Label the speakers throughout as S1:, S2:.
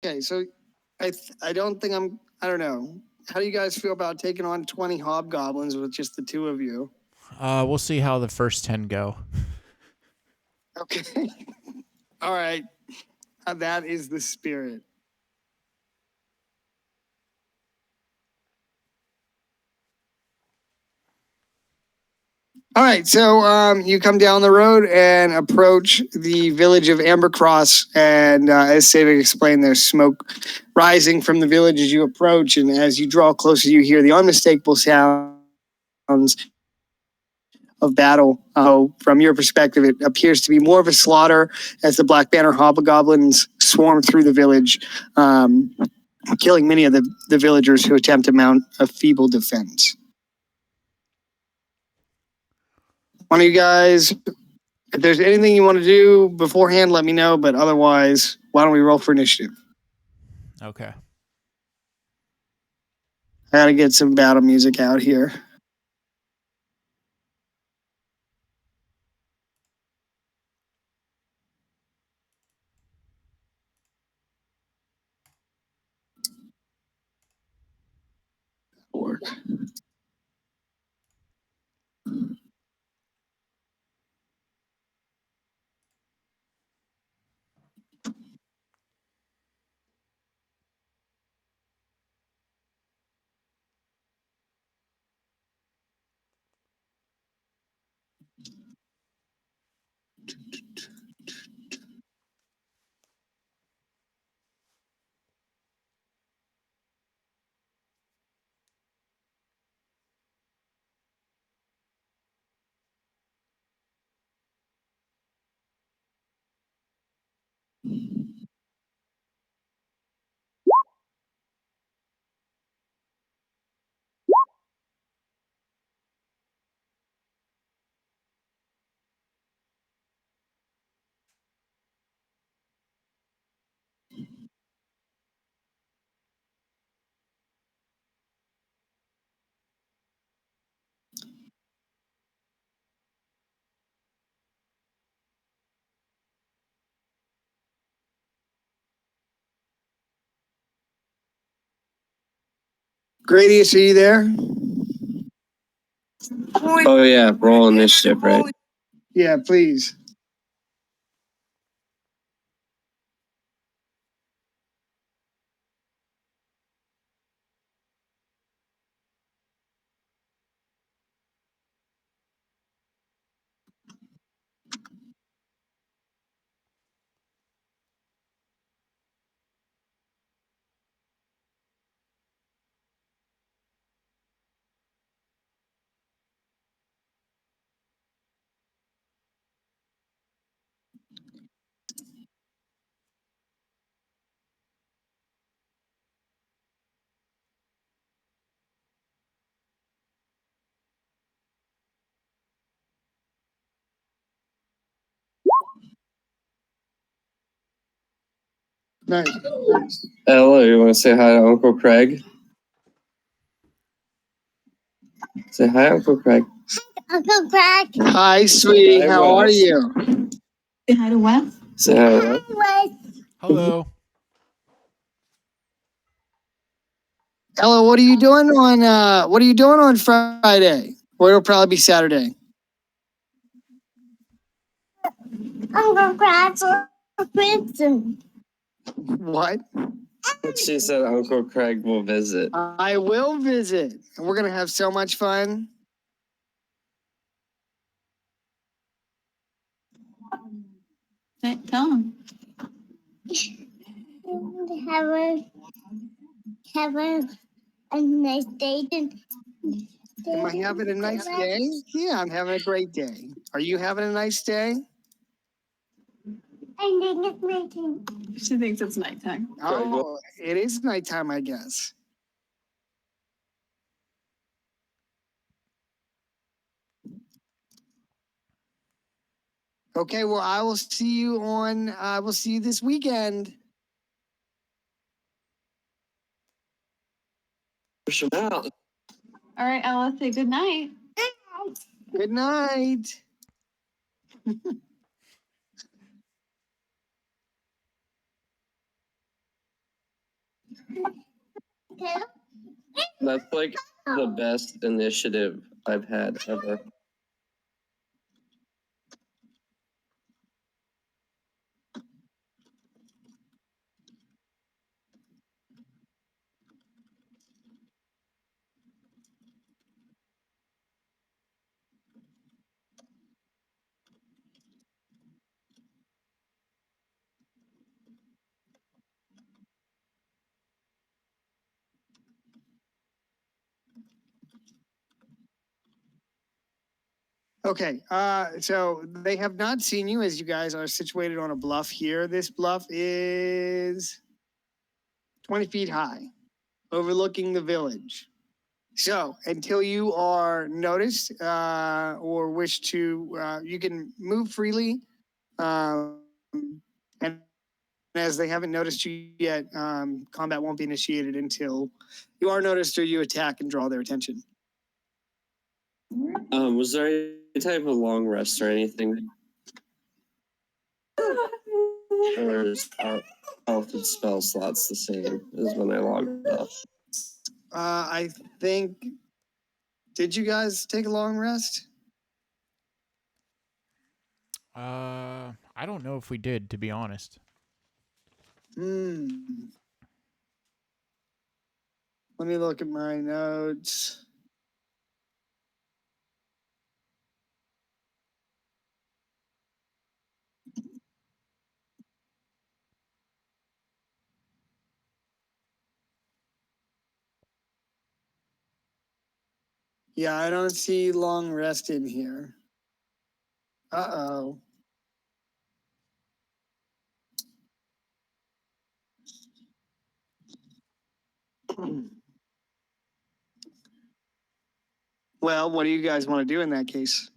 S1: Okay, so I don't think I don't know. How do you guys feel about taking on 20 hobgoblins with just the two of you?
S2: We'll see how the first 10 go.
S1: Okay. All right. That is the spirit. All right, so you come down the road and approach the village of Ambercross, and as Savik explained, there's smoke rising from the village as you approach, and as you draw closer, you hear the unmistakable sounds of battle. From your perspective, it appears to be more of a slaughter as the Black Banner hobgoblins swarm through the village, killing many of the villagers who attempt to mount a feeble defense. One of you guys, if there's anything you want to do beforehand, let me know. But otherwise, why don't we roll for initiative?
S2: Okay.
S1: I gotta get some battle music out here. Work. Gradius, are you there?
S3: Oh yeah, roll initiative, right?
S1: Yeah, please. Nice.
S3: Ella, you want to say hi to Uncle Craig? Say hi, Uncle Craig.
S4: Uncle Craig.
S1: Hi, sweetie. How are you?
S4: Say hi to Wes.
S3: Say hi to Wes.
S2: Hello.
S1: Ella, what are you doing on Friday? Or it'll probably be Saturday.
S4: Uncle Craig's prison.
S1: What?
S3: She said Uncle Craig will visit.
S1: I will visit. And we're gonna have so much fun.
S4: Tell him. Have a nice day.
S1: Am I having a nice day? Yeah, I'm having a great day. Are you having a nice day?
S4: I think it's nighttime. She thinks it's nighttime.
S1: Oh, it is nighttime, I guess. Okay, well, I will see you this weekend.
S4: All right, Ella, say good night.
S1: Good night.
S3: That's like the best initiative I've had ever.
S1: Okay, so they have not seen you as you guys are situated on a bluff here. This bluff is 20 feet high, overlooking the village. So until you are noticed or wish to, you can move freely. And as they haven't noticed you yet, combat won't be initiated until you are noticed or you attack and draw their attention.
S3: Was there any type of long rest or anything? Or is health and spell slots the same as when I logged off?
S1: I think. Did you guys take a long rest?
S2: I don't know if we did, to be honest.
S1: Hmm. Let me look at my notes. Yeah, I don't see long rest in here. Uh-oh. Well, what do you guys want to do in that case?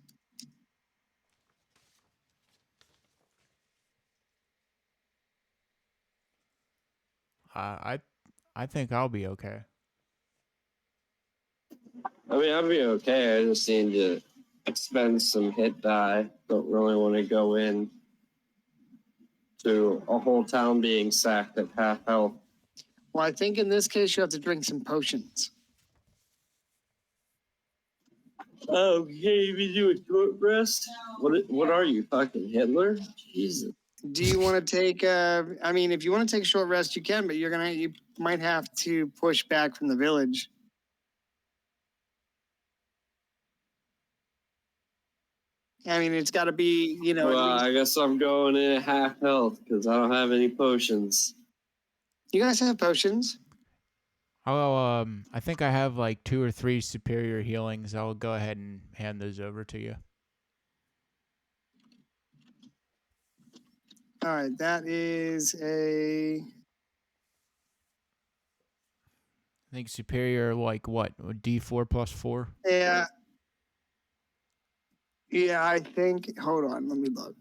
S2: I think I'll be okay.
S3: I mean, I'll be okay. I just need to expend some hit die. Don't really want to go in to a whole town being sacked at half health.
S1: Well, I think in this case you have to drink some potions.
S3: Oh, can't even do a short rest? What are you, fucking Hitler? Jesus.
S1: Do you want to take I mean, if you want to take a short rest, you can, but you might have to push back from the village. I mean, it's got to be, you know,
S3: Well,
S1: at least,
S3: I guess I'm going in at half health because I don't have any potions.
S1: you guys have potions.
S2: Oh, I think I have like 2 or 3 superior healings. I'll go ahead and hand those over to you.
S1: All right, that is a
S2: I think superior, like what? D4 plus 4?
S1: yeah. Yeah, I think hold on, let me look.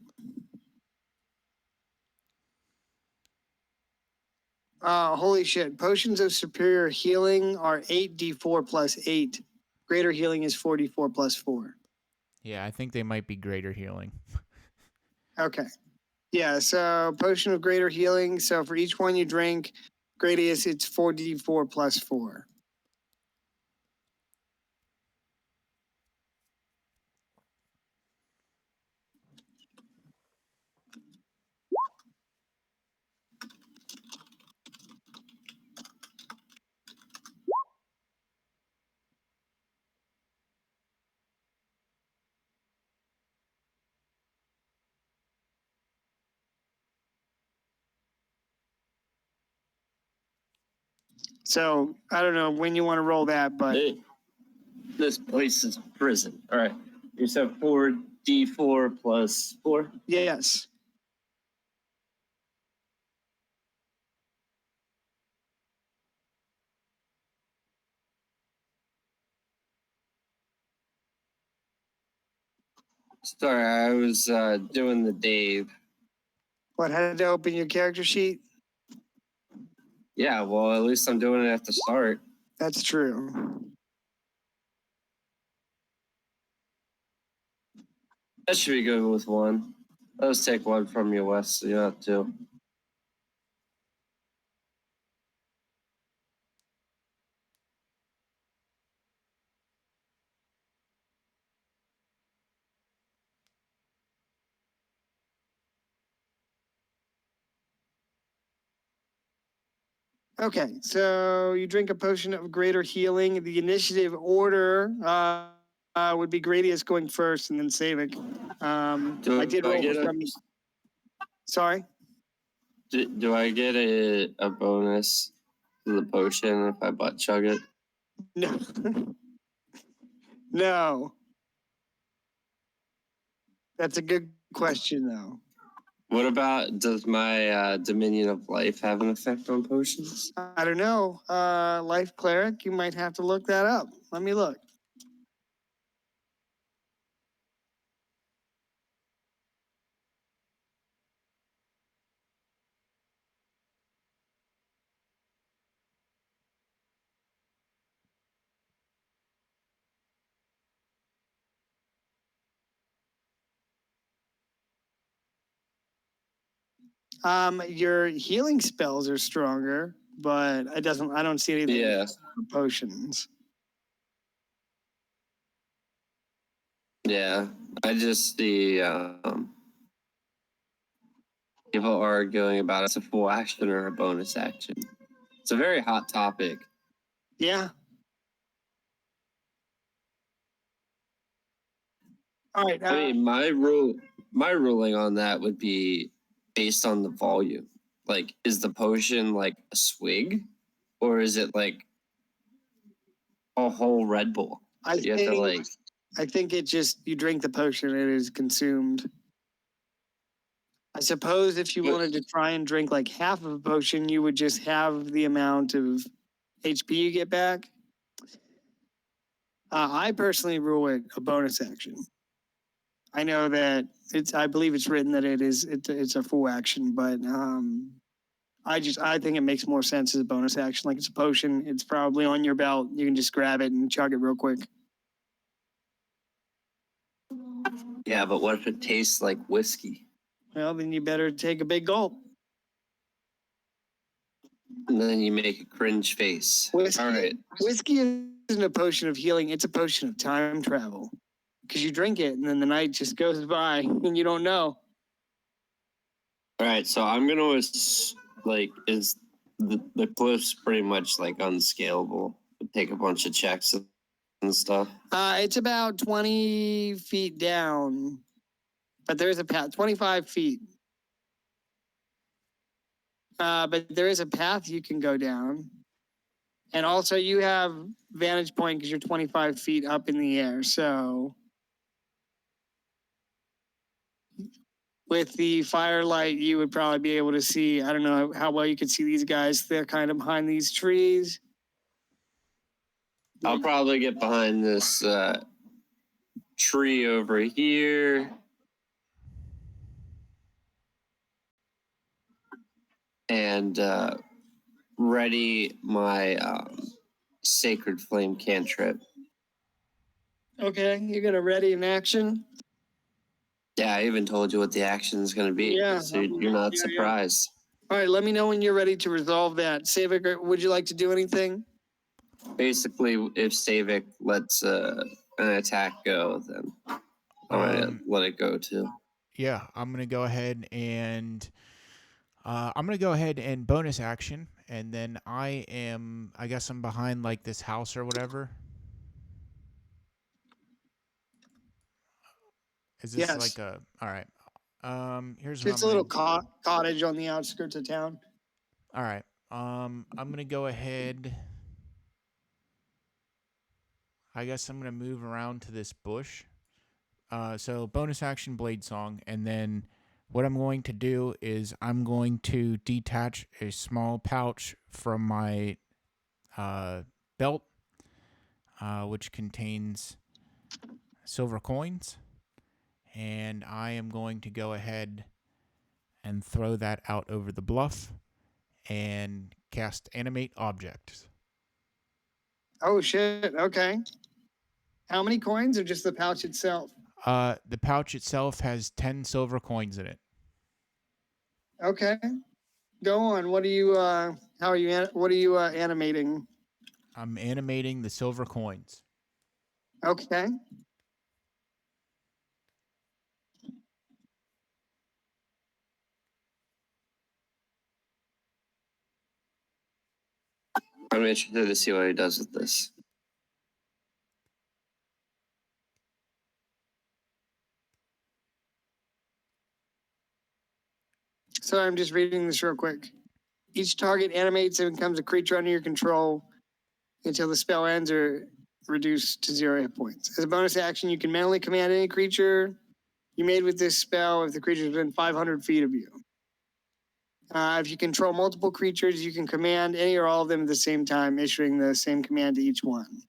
S1: Holy shit. Potions of superior healing are 8d4 plus 8. Greater healing is 44 plus 4.
S2: Yeah, I think they might be greater healing.
S1: Okay. Yeah, so potion of greater healing. So for each one you drink, Gradius, it's 4d4 plus 4. So I don't know when you want to roll that, but
S3: Hey, this place is a prison. All right. You said 4d4 plus 4?
S1: yes.
S3: Sorry, I was doing the Dave.
S1: What, had to open your character sheet?
S3: Yeah, well, at least I'm doing it at the start.
S1: That's true.
S3: That should be good with 1. Let's take 1 from you, Wes, so you have 2.
S1: Okay, so you drink a potion of greater healing. The initiative order would be Gradius going first, and then Savik. I did roll for some. Sorry.
S3: Do I get a bonus to the potion if I butt chug it?
S1: No. No. That's a good question, though.
S3: What about, does my Dominion of Life have an effect on potions?
S1: I don't know. Life cleric, you might have to look that up. Let me look. Your healing spells are stronger, but I don't see anything
S3: Yeah.
S1: for potions.
S3: Yeah. I just see people arguing about it's a full action or a bonus action. It's a very hot topic.
S1: Yeah. All right.
S3: I mean, my ruling on that would be based on the volume. Like, is the potion like a swig, or is it like a whole Red Bull?
S1: I
S3: You have to like.
S1: think it just, you drink the potion, it is consumed. I suppose if you
S3: But-
S1: wanted to try and drink like half of a potion, you would just have the amount of HP you get back. I personally rule it a bonus action. I know that I believe it's written that it's a full action, but I think it makes more sense as a bonus action. Like, it's a potion, it's probably on your belt. You can just grab it and chug it real quick.
S3: Yeah, but what if it tastes like whiskey?
S1: Well, then you better take a big gulp.
S3: And then you make a cringe face.
S1: Whiskey,
S3: All right.
S1: Whiskey isn't a potion of healing, it's a potion of time travel. Because you drink it and then the night just goes by and you don't know.
S3: All right. So I'm gonna is the cliff's pretty much like unscalable. Take a bunch of checks and stuff.
S1: It's about 20 feet down, but there is a path, 25 feet. But there is a path you can go down. And also you have vantage point because you're 25 feet up in the air. So with the firelight, you would probably be able to see, I don't know how well you could see these guys. They're kind of behind these trees.
S3: I'll probably get behind this tree over here. And ready my Sacred Flame cantrip.
S1: Okay, you're going to ready in action?
S3: Yeah, I even told you what the action is going to be.
S1: Yeah.
S3: So you're not surprised.
S1: All right, let me know when you're ready to resolve that. Savik, would you like to do anything?
S3: Basically, if Savik lets an attack go, then I'm going to let it go too.
S2: Yeah, I'm gonna go ahead and bonus action, and then I guess I'm behind like this house or whatever. Is this
S1: Yes.
S2: like a all right? Here's
S1: Just a
S2: what I'm
S1: little
S2: gonna,
S1: cottage on the outskirts of town.
S2: all right. I'm gonna go ahead. I guess I'm gonna move around to this bush. So bonus action blade song, and then what I'm going to do is I'm going to detach a small pouch from my belt, which contains silver coins, and I am going to go ahead and throw that out over the bluff and cast animate objects.
S1: Oh, shit. Okay. How many coins or just the pouch itself?
S2: The pouch itself has 10 silver coins in it.
S1: Okay. Go on. What are you, what are you animating?
S2: I'm animating the silver coins.
S1: Okay.
S3: I'm interested to see what he does with this.
S1: So I'm just reading this real quick. Each target animates and becomes a creature under your control until the spell ends or reduced to 0 hit points. As a bonus action, you can mentally command any creature you made with this spell if the creature is within 500 feet of you. If you control multiple creatures, you can command any or all of them at the same time, issuing the same command to each one.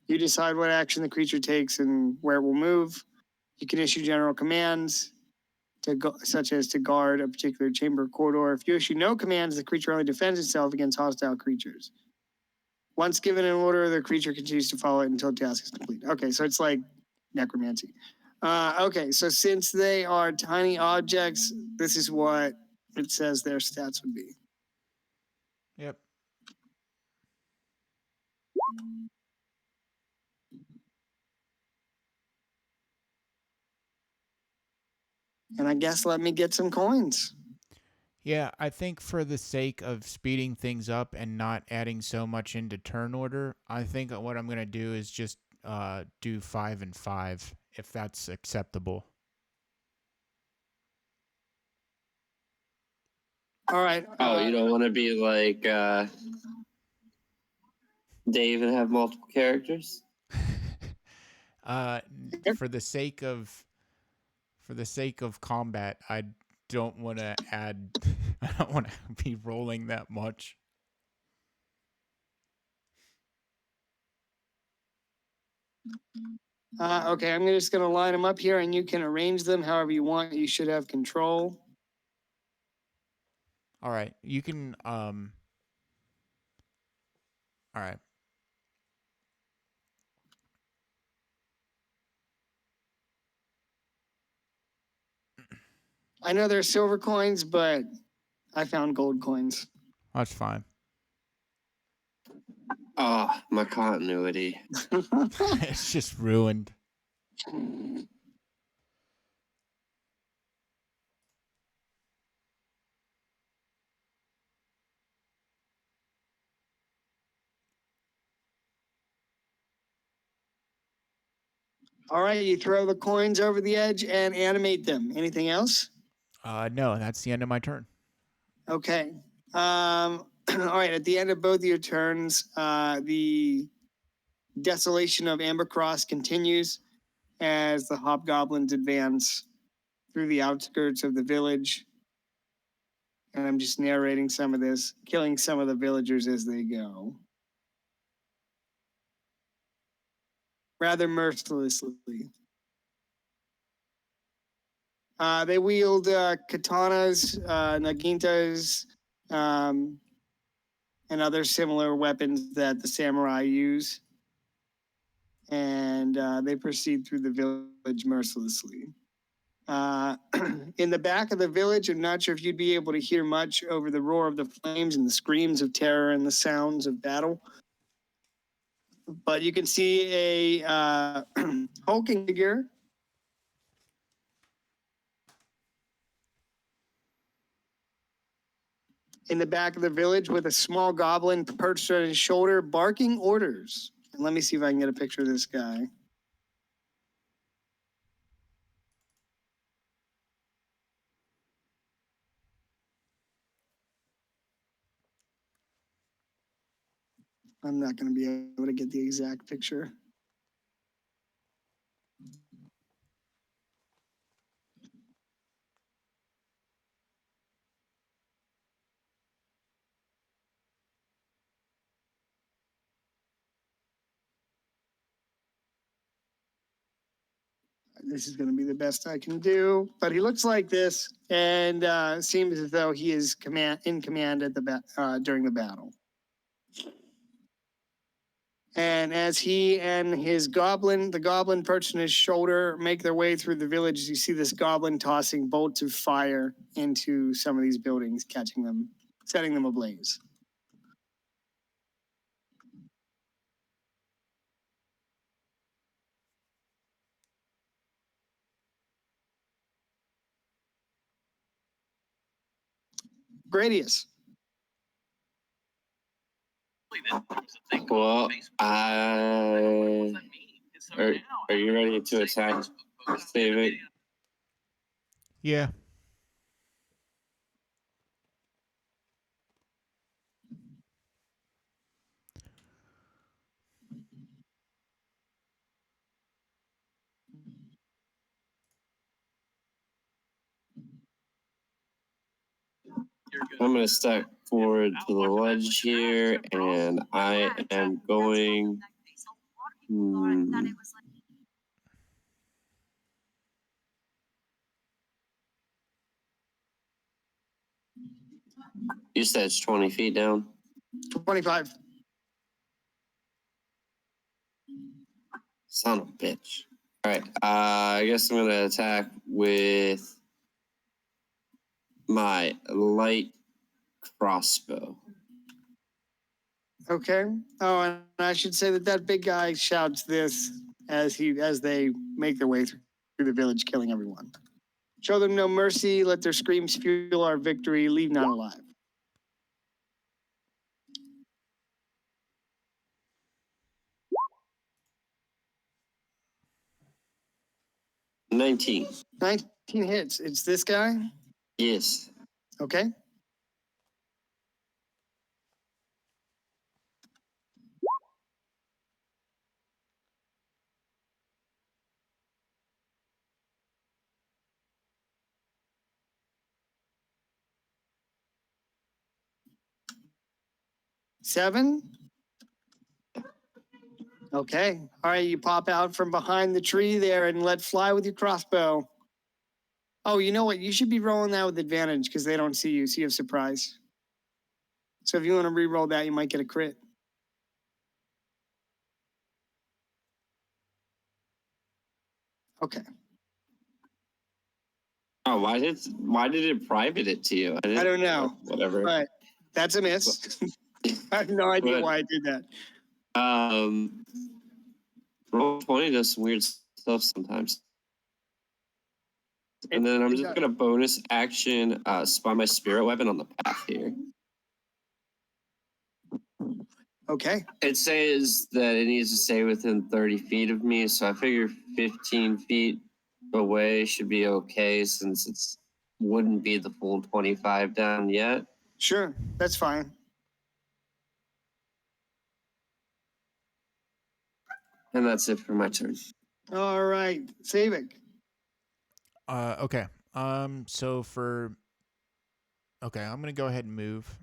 S1: You decide what action the creature takes and where it will move. You can issue general commands, such as to guard a particular chamber or corridor. If you issue no commands, the creature only defends itself against hostile creatures. Once given an order, the creature continues to follow it until the task is complete. Okay, so it's like necromancy. Okay, so since they are tiny objects, this is what it says their stats would be.
S2: Yep.
S1: And I guess let me get some coins.
S2: Yeah, I think for the sake of speeding things up and not adding so much into turn order, I think what I'm going to do is just do 5 and 5, if that's acceptable.
S1: All right.
S3: Oh, you don't want to be like Dave and have multiple characters?
S2: For the sake of combat, I don't want to add. I don't want to be rolling that much.
S1: Okay, I'm just going to line them up here, and you can arrange them however you want. You should have control.
S2: All right, you can. All right.
S1: I know they're silver coins, but I found gold coins.
S2: That's fine.
S3: Oh, my continuity.
S2: It's just ruined.
S1: All right, you throw the coins over the edge and animate them. Anything else?
S2: No, that's the end of my turn.
S1: Okay. All right, at the end of both of your turns, the desolation of Ambercross continues as the hobgoblins advance through the outskirts of the village. And I'm just narrating some of this, killing some of the villagers as they go. Rather mercilessly. They wield katanas, nagintas, and other similar weapons that the samurai use. And they proceed through the village mercilessly. In the back of the village, I'm not sure if you'd be able to hear much over the roar of the flames and the screams of terror and the sounds of battle. But you can see a hulking figure. In the back of the village with a small goblin perched on his shoulder, barking orders. And let me see if I can get a picture of this guy. I'm not going to be able to get the exact picture. This is going to be the best I can do, but he looks like this and seems as though he is in command at during the battle. And as he and his goblin, the goblin perched on his shoulder, make their way through the village, you see this goblin tossing bolts of fire into some of these buildings, catching them, setting them ablaze. Gradius.
S3: Well, are you ready to attack, David?
S2: Yeah.
S3: I'm going to step forward to the ledge here, and I am going. You said it's 20 feet down?
S1: 25.
S3: Son of a bitch. All right. I guess I'm going to attack with my light crossbow.
S1: Okay. Oh, and I should say that big guy shouts this as they make their way through the village, killing everyone. Show them no mercy. Let their screams fuel our victory. Leave none alive.
S3: $19.
S1: 19 hits. It's this guy?
S3: Yes.
S1: Okay. Seven. Okay. All right. You pop out from behind the tree there and let fly with your crossbow. Oh, you know what? You should be rolling that with advantage because they don't see you, so you have surprise. So if you want to re-roll that, you might get a crit. Okay.
S3: Oh, why did it private it to you?
S1: I don't know.
S3: Whatever.
S1: But that's a miss. I have no idea why I did that.
S3: Roll20 does some weird stuff sometimes. And then I'm just gonna bonus action spy my spirit weapon on the path here.
S1: Okay.
S3: It says that it needs to stay within 30 feet of me, so I figure 15 feet away should be okay since it's wouldn't be the full 25 down yet.
S1: Sure, that's fine.
S3: And that's it for my turn.
S1: All right, Savik.
S2: Okay. So I'm gonna go ahead and move.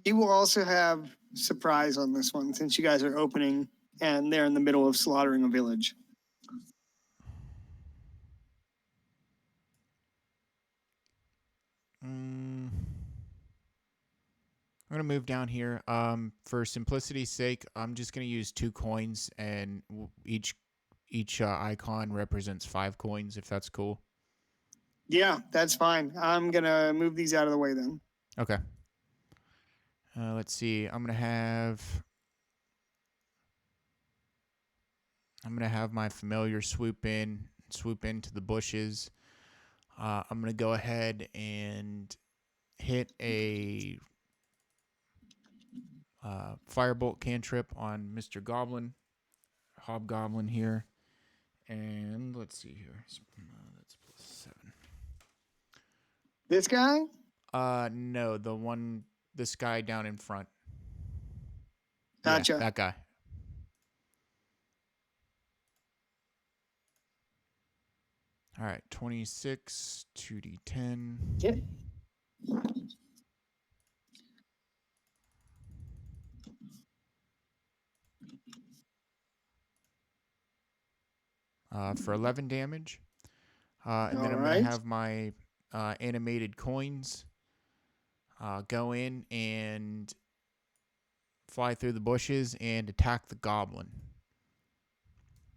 S1: You will also have surprise on this one since you guys are opening and they're in the middle of slaughtering a village.
S2: I'm gonna move down here. For simplicity's sake, I'm just gonna use 2 coins, and each icon represents 5 coins. If that's cool.
S1: Yeah, that's fine. I'm gonna move these out of the way then.
S2: Okay. Let's see. I'm gonna have my familiar swoop into the bushes. I'm gonna go ahead and hit a firebolt cantrip on Mr. Goblin, Hobgoblin here, and let's see here. That's +7.
S1: This guy?
S2: No, this guy down in front.
S1: Gotcha.
S2: Yeah, that guy. All right, 26, 2d10.
S1: Yep.
S2: For 11 damage. And then I'm going to have my animated coins go in and fly through the bushes and attack the goblin.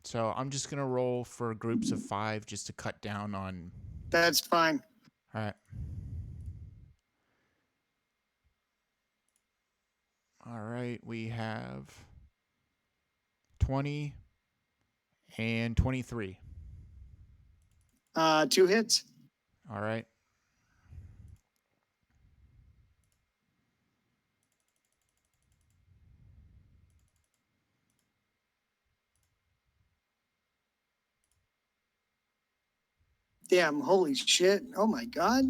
S2: So I'm just going to roll for groups of 5 just to cut down on...
S1: That's fine.
S2: All right. All right, we have 20 and 23.
S1: 2 hits.
S2: All right.
S1: Damn, holy shit. Oh my god.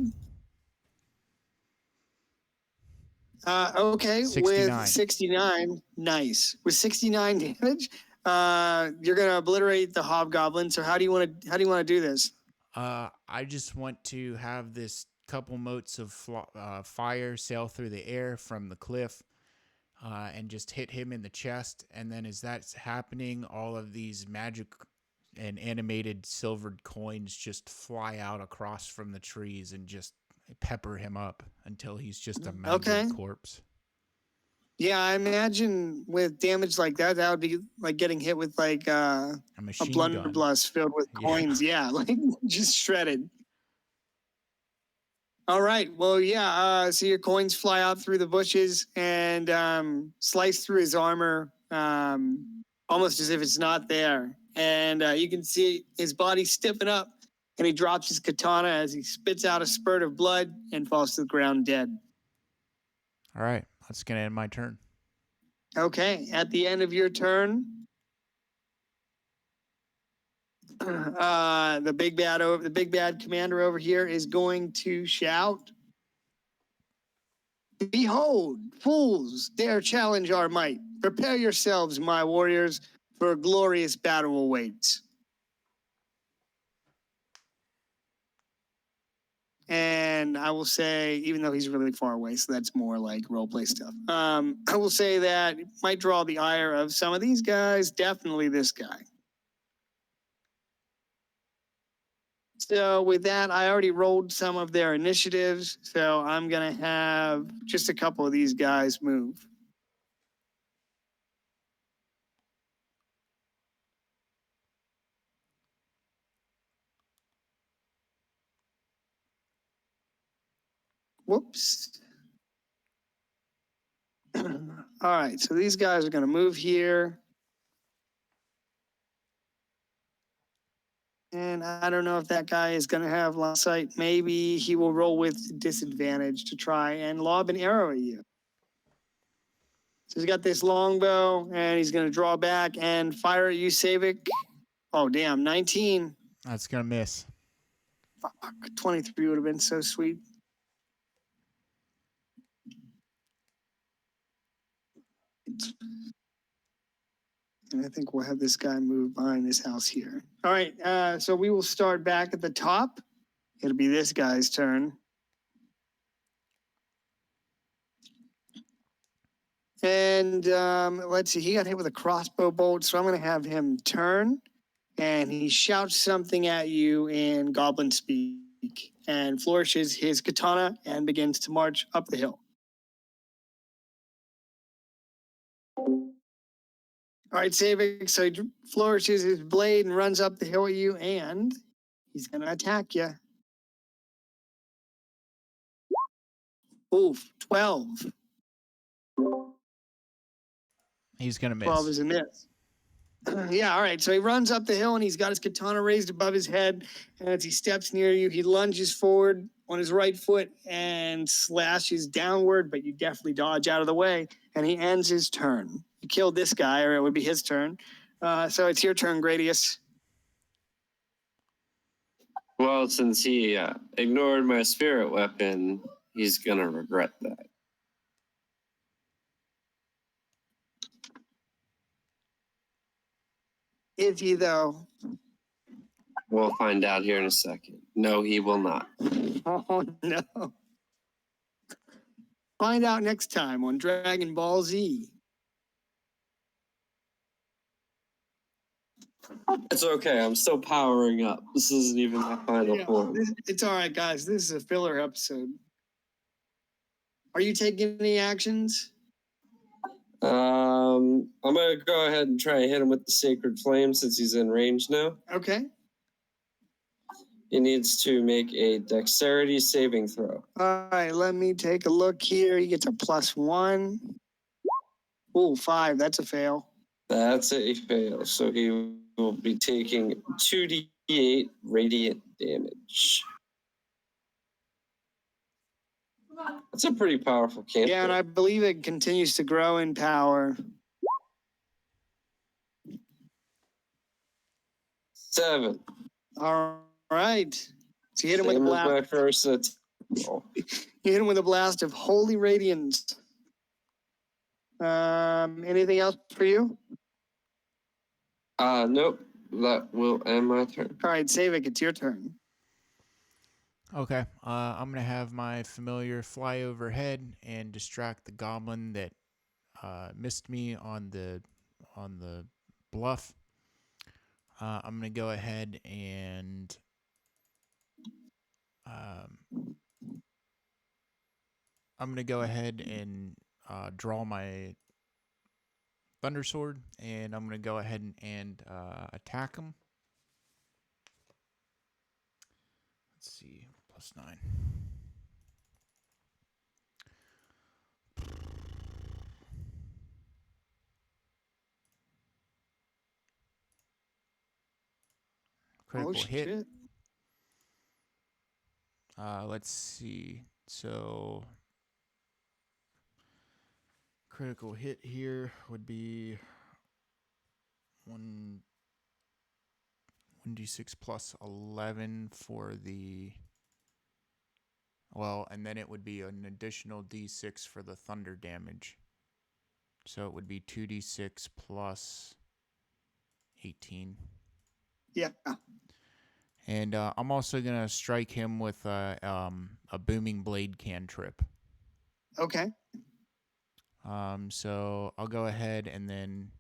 S1: Okay,
S2: 69.
S1: with 69, nice. With 69 damage, you're gonna obliterate the hobgoblin. So how do you want to do this?
S2: I just want to have this couple motes of fire sail through the air from the cliff, and just hit him in the chest. And then as that's happening, all of these magic and animated silvered coins just fly out across from the trees and just pepper him up until he's just a mangled
S1: Okay.
S2: corpse.
S1: Yeah, I imagine with damage like that, that would be like getting hit with like
S2: A
S1: a
S2: machine gun.
S1: blunderbuss filled with
S2: Yeah.
S1: coins. Yeah, like just shredded. All right. Well, yeah. So your coins fly out through the bushes and slice through his armor, almost as if it's not there. And you can see his body stiffen up, and he drops his katana as he spits out a spurt of blood and falls to the ground dead.
S2: All right, that's gonna end my turn.
S1: Okay. At the end of your turn, the big bad commander over here is going to shout, "Behold, fools, dare challenge our might. Prepare yourselves, my warriors, for a glorious battle awaits." And I will say, even though he's really far away, so that's more like roleplay stuff. I will say that it might draw the ire of some of these guys, definitely this guy. So with that, I already rolled some of their initiatives, so I'm gonna have just a couple of these guys move. Whoops. All right, so these guys are gonna move here. And I don't know if that guy is going to have line of sight. Maybe he will roll with disadvantage to try and lob an arrow at you. So he's got this longbow, and he's going to draw back and fire at you, Savik. Oh, damn, 19.
S2: That's gonna miss.
S1: Fuck, 23 would have been so sweet. And I think we'll have this guy move behind this house here. All right, so we will start back at the top. It'll be this guy's turn. And let's see, he got hit with a crossbow bolt, so I'm going to have him turn. And he shouts something at you in goblin speak and flourishes his katana and begins to march up the hill. All right, Savik, so he flourishes his blade and runs up the hill at you, and he's going to attack you. Oof, 12.
S2: He's gonna miss.
S1: 12 is a miss. Yeah, all right. So he runs up the hill and he's got his katana raised above his head. And as he steps near you, he lunges forward on his right foot and slashes downward, but you definitely dodge out of the way. And he ends his turn. You killed this guy, or it would be his turn. So it's your turn, Gradius.
S3: Well, since he ignored my spirit weapon, he's gonna regret that.
S1: Is he, though?
S3: We'll find out here in a second. No, he will not.
S1: Oh, no. Find out next time on Dragon Ball Z.
S3: It's okay. I'm still powering up. This isn't even my final form.
S1: It's all right, guys. This is a filler episode. Are you taking any actions?
S3: I'm gonna go ahead and try and hit him with the Sacred Flame since he's in range now.
S1: Okay.
S3: He needs to make a Dexterity saving throw.
S1: All right, let me take a look here. He gets a +1. Oh, 5. That's a fail.
S3: That's a fail. So he will be taking 2d8 radiant damage. That's a pretty powerful cantrip.
S1: Yeah, and I believe it continues to grow in power.
S3: 7.
S1: All right. So you hit him with a
S3: Same as
S1: blast.
S3: my first
S1: You hit him with a blast of holy radiance. Anything else for you?
S3: Nope. That will end my turn.
S1: All right, Savik, it's your turn.
S2: Okay. I'm gonna have my familiar fly overhead and distract the goblin that missed me on the bluff. I'm gonna go ahead and draw my Thunder Sword, and I'm gonna go ahead and attack him. Let's see, +9. Critical hit.
S1: Shit.
S2: Let's see. So critical hit here would be 1d6 plus 11 for the, well, and then it would be an additional d6 for the thunder damage. So it would be 2d6 plus 18.
S1: Yeah.
S2: And I'm also going to strike him with a booming blade cantrip.
S1: Okay.
S2: So I'll go ahead and then,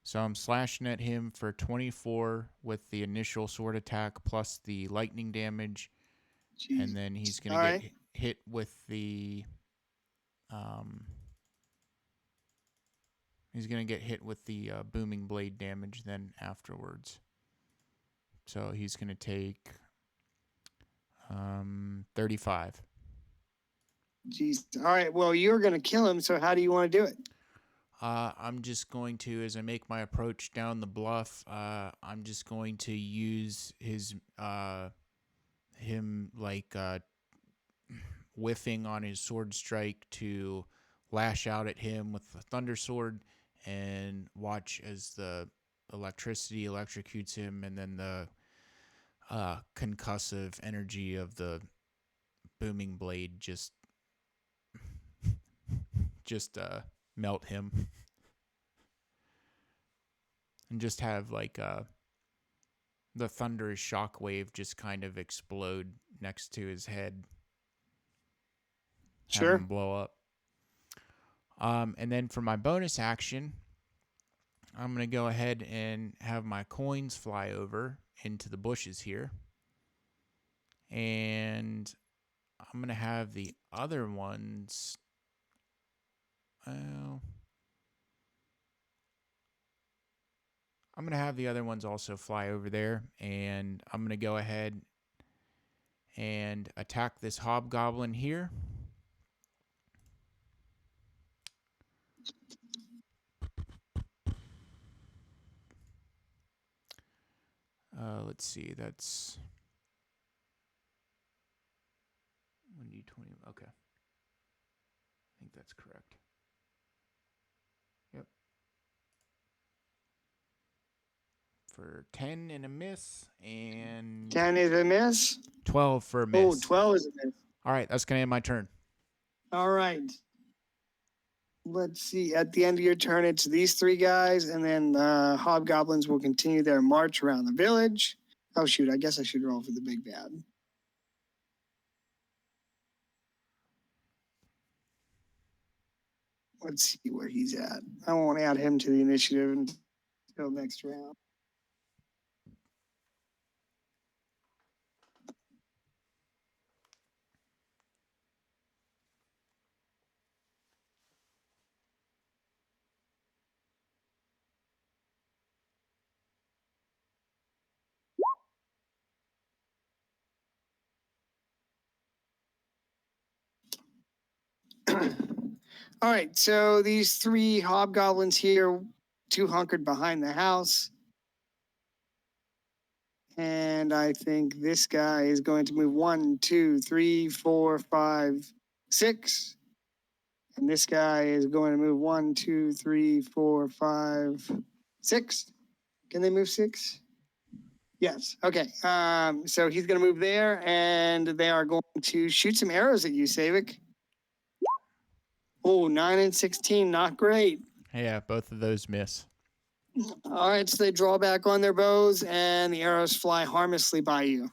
S2: so I'm slashing at him for 24 with the initial sword attack plus the lightning damage.
S1: Jeez.
S2: And then he's going to get hit with the, booming blade damage then afterwards. So he's going to take 35.
S1: Jeez. All right. Well, you're going to kill him. So how do you want to do it?
S2: I'm just going to, as I make my approach down the bluff, I'm just going to use him whiffing on his sword strike to lash out at him with the thunder sword and watch as the electricity electrocutes him, and then the concussive energy of the booming blade just melt him. And just have the thunderous shockwave just kind of explode next to his head.
S1: Sure.
S2: Have him blow up. And then for my bonus action, I'm going to go ahead and have my coins fly over into the bushes here. And I'm going to have the other ones. I'm going to have the other ones also fly over there. And I'm going to go ahead and attack this hobgoblin here. Let's see, that's 1d20. Okay. I think that's correct. Yep. For 10 and a miss, and
S1: 10 is a miss.
S2: 12 for a miss.
S1: Oh, 12 is a miss.
S2: All right, that's going to end my turn.
S1: All right. Let's see. At the end of your turn, it's these three guys, and then the hobgoblins will continue their march around the village. Oh, shoot. I guess I should roll for the big bad. Let's see where he's at. I won't add him to the initiative until next round. All right, so these three hobgoblins here, two hunkered behind the house. And I think this guy is going to move 1, 2, 3, 4, 5, 6. And this guy is going to move 1, 2, 3, 4, 5, 6. Can they move 6? Yes. Okay. So he's going to move there, and they are going to shoot some arrows at you, Savik. Oh, 9 and 16, not great.
S2: Yeah, both of those miss.
S1: All right, so they draw back on their bows, and the arrows fly harmlessly by you.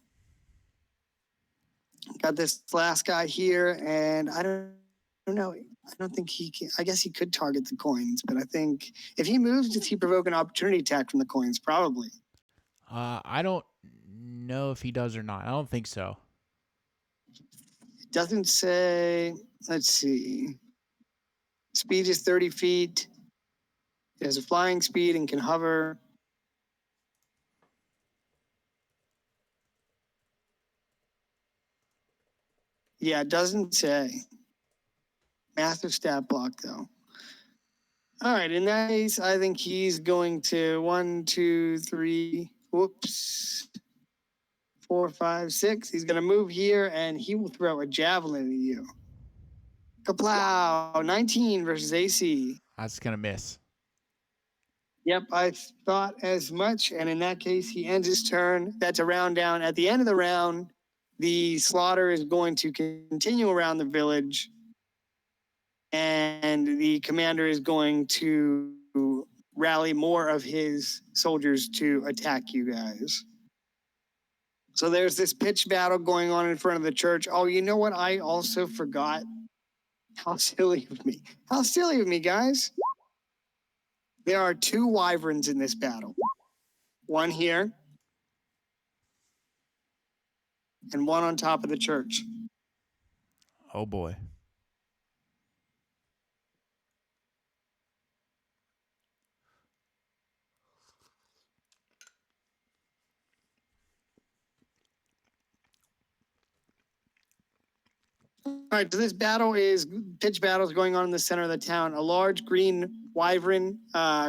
S1: Got this last guy here, and I don't know. I don't think he can. I guess he could target the coins, but I think if he moves, does he provoke an opportunity attack from the coins? Probably.
S2: I don't know if he does or not. I don't think so.
S1: It doesn't say. Let's see. Speed is 30 feet. It has a flying speed and can hover. Yeah, it doesn't say. Massive stat block, though. All right, in that case, I think he's going to 1, 2, 3, whoops, 4, 5, 6. He's going to move here, and he will throw a javelin at you. Kaplow, 19 versus AC.
S2: That's going to miss.
S1: Yep, I thought as much. And in that case, he ends his turn. That's a round down. At the end of the round, the slaughter is going to continue around the village. And the commander is going to rally more of his soldiers to attack you guys. So there's this pitched battle going on in front of the church. Oh, you know what? I also forgot. How silly of me. How silly of me, guys. There are 2 wyverns in this battle. One here, and one on top of the church.
S2: Oh boy.
S1: All right, so this pitch battle is going on in the center of the town. A large green wyvern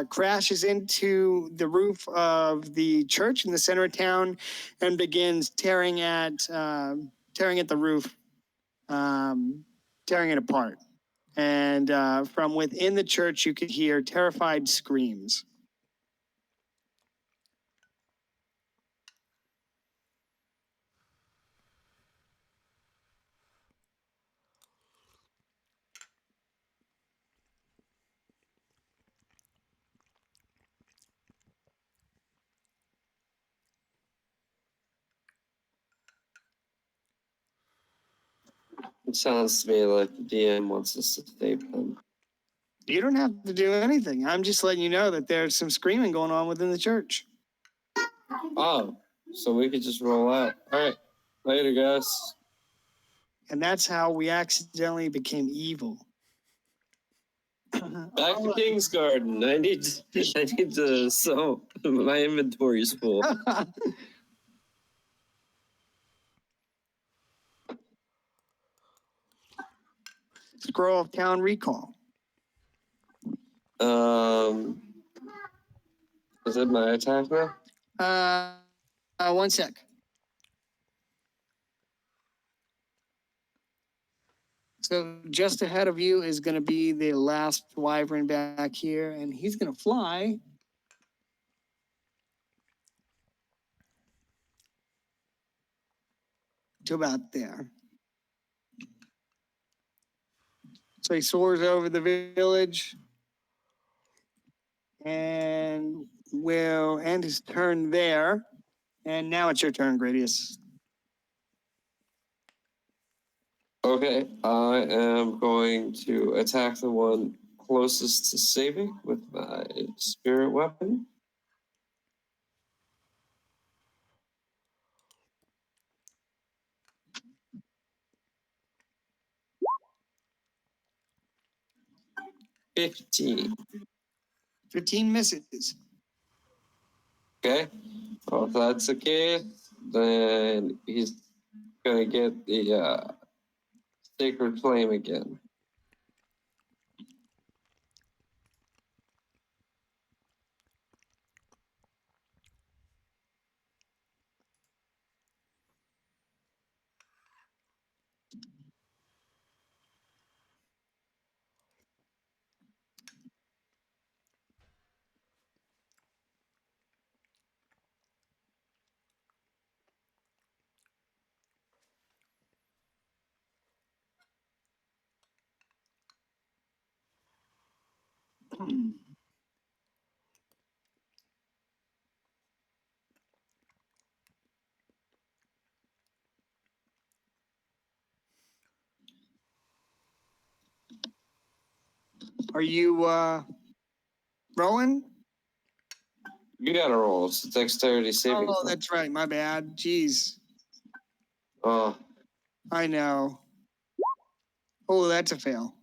S1: crashes into the roof of the church in the center of town and begins tearing at the roof, tearing it apart. And from within the church, you could hear terrified screams.
S3: It sounds to me like the DM wants us to save them.
S1: You don't have to do anything. I'm just letting you know that there's some screaming going on within the church.
S3: Oh, so we could just roll out. All right, later, guys.
S1: And that's how we accidentally became evil.
S3: Back to King's Garden. I need to. So my inventory is full.
S1: Scroll of Town Recall.
S3: Is it my attack now?
S1: 1 sec. So just ahead of you is going to be the last wyvern back here, and he's going to fly to about there. So he soars over the village and will end his turn there. And now it's your turn, Gradius.
S3: Okay, I am going to attack the one closest to saving with my spirit weapon. $15.
S1: 15 misses.
S3: Okay. Well, if that's the case, then he's gonna get the sacred flame again.
S1: Are you rolling?
S3: You gotta roll. It's a dexterity saving
S1: Oh,
S3: throw.
S1: that's right. My bad. Jeez.
S3: Oh,
S1: I know. Oh, that's a fail.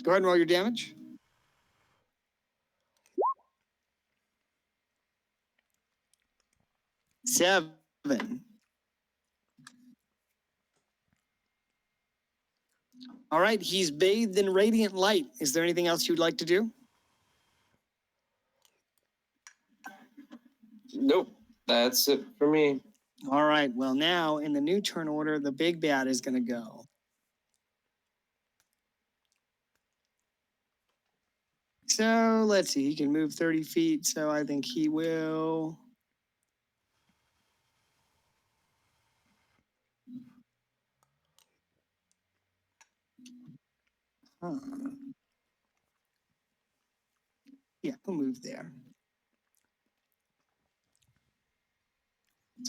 S1: Go ahead and roll your damage. 7. All right, he's bathed in radiant light. Is there anything else you'd like to do?
S3: nope. That's it for me.
S1: All right, well, now in the new turn order, the big bad is going to go. So let's see, he can move 30 feet, so I think he will. Huh. Yeah, he'll move there.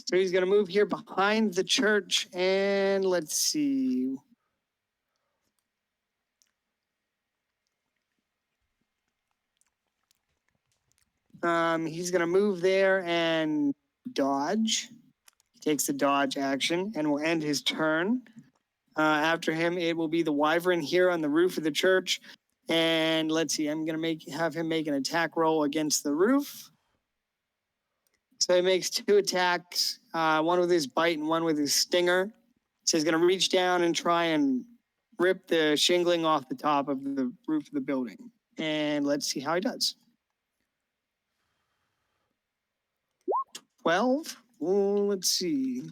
S1: So he's going to move here behind the church, and let's see. He's going to move there and dodge. He takes the dodge action and will end his turn. After him, it will be the wyvern here on the roof of the church. And let's see, I'm going to have him make an attack roll against the roof. So he makes 2 attacks, one with his bite and one with his stinger. So he's going to reach down and try and rip the shingling off the top of the roof of the building. And let's see how he does. 12. Well, let's see.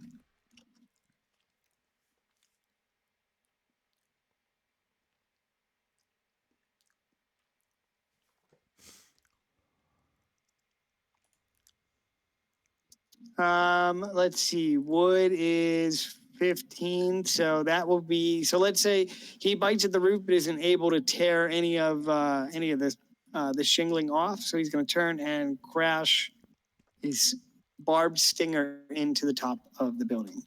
S1: Let's see. Wood is 15, so that will be. So let's say he bites at the roof but isn't able to tear any of this the shingling off. So he's going to turn and crash his barbed stinger into the top of the building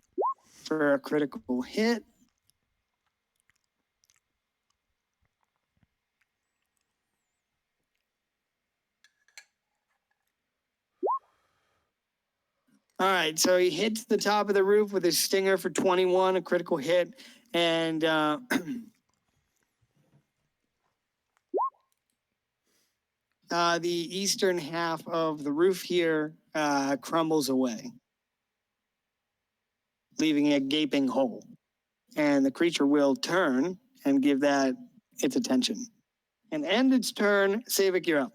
S1: for a critical hit. All right, so he hits the top of the roof with his stinger for 21, a critical hit, and the eastern half of the roof here crumbles away, leaving a gaping hole. And the creature will turn and give that its attention. And end its turn. Savik, you're up.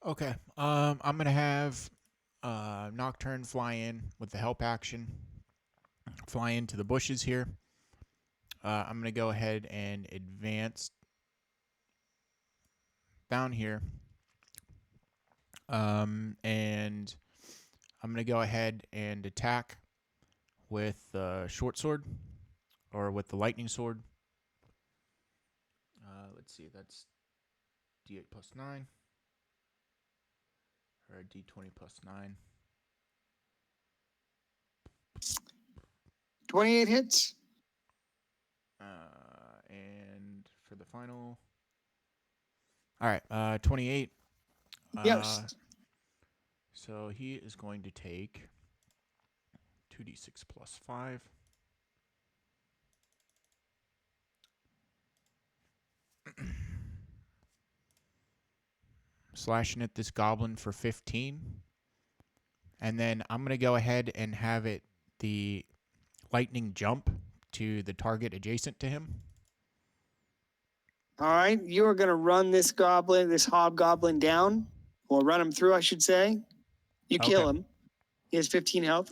S2: Okay. I'm gonna have Nocturne fly in with the help action. Fly into the bushes here. I'm gonna go ahead and advance down here. And I'm gonna go ahead and attack with the short sword or with the lightning sword. Let's see, that's D8 plus 9 or D20 plus 9.
S1: 28 hits.
S2: And for the final, all right, 28.
S1: Yes.
S2: So he is going to take 2d6 plus 5. Slashing at this goblin for 15. And then I'm going to go ahead and have it the lightning jump to the target adjacent to him.
S1: All right, you are going to run this hobgoblin down, or run him through, I should say. You kill him. He has 15 health.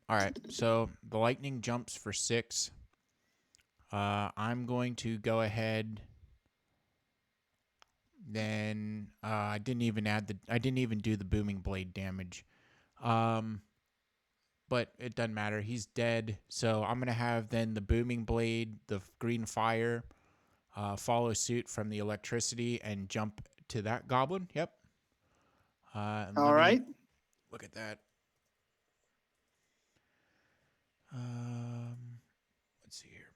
S2: All right, so the lightning jumps for 6. I'm going to go ahead. Then I didn't even do the booming blade damage. but it doesn't matter. He's dead. So I'm going to have then the booming blade, the green fire, follow suit from the electricity and jump to that goblin. Yep.
S1: All right.
S2: Look at that. Let's see here.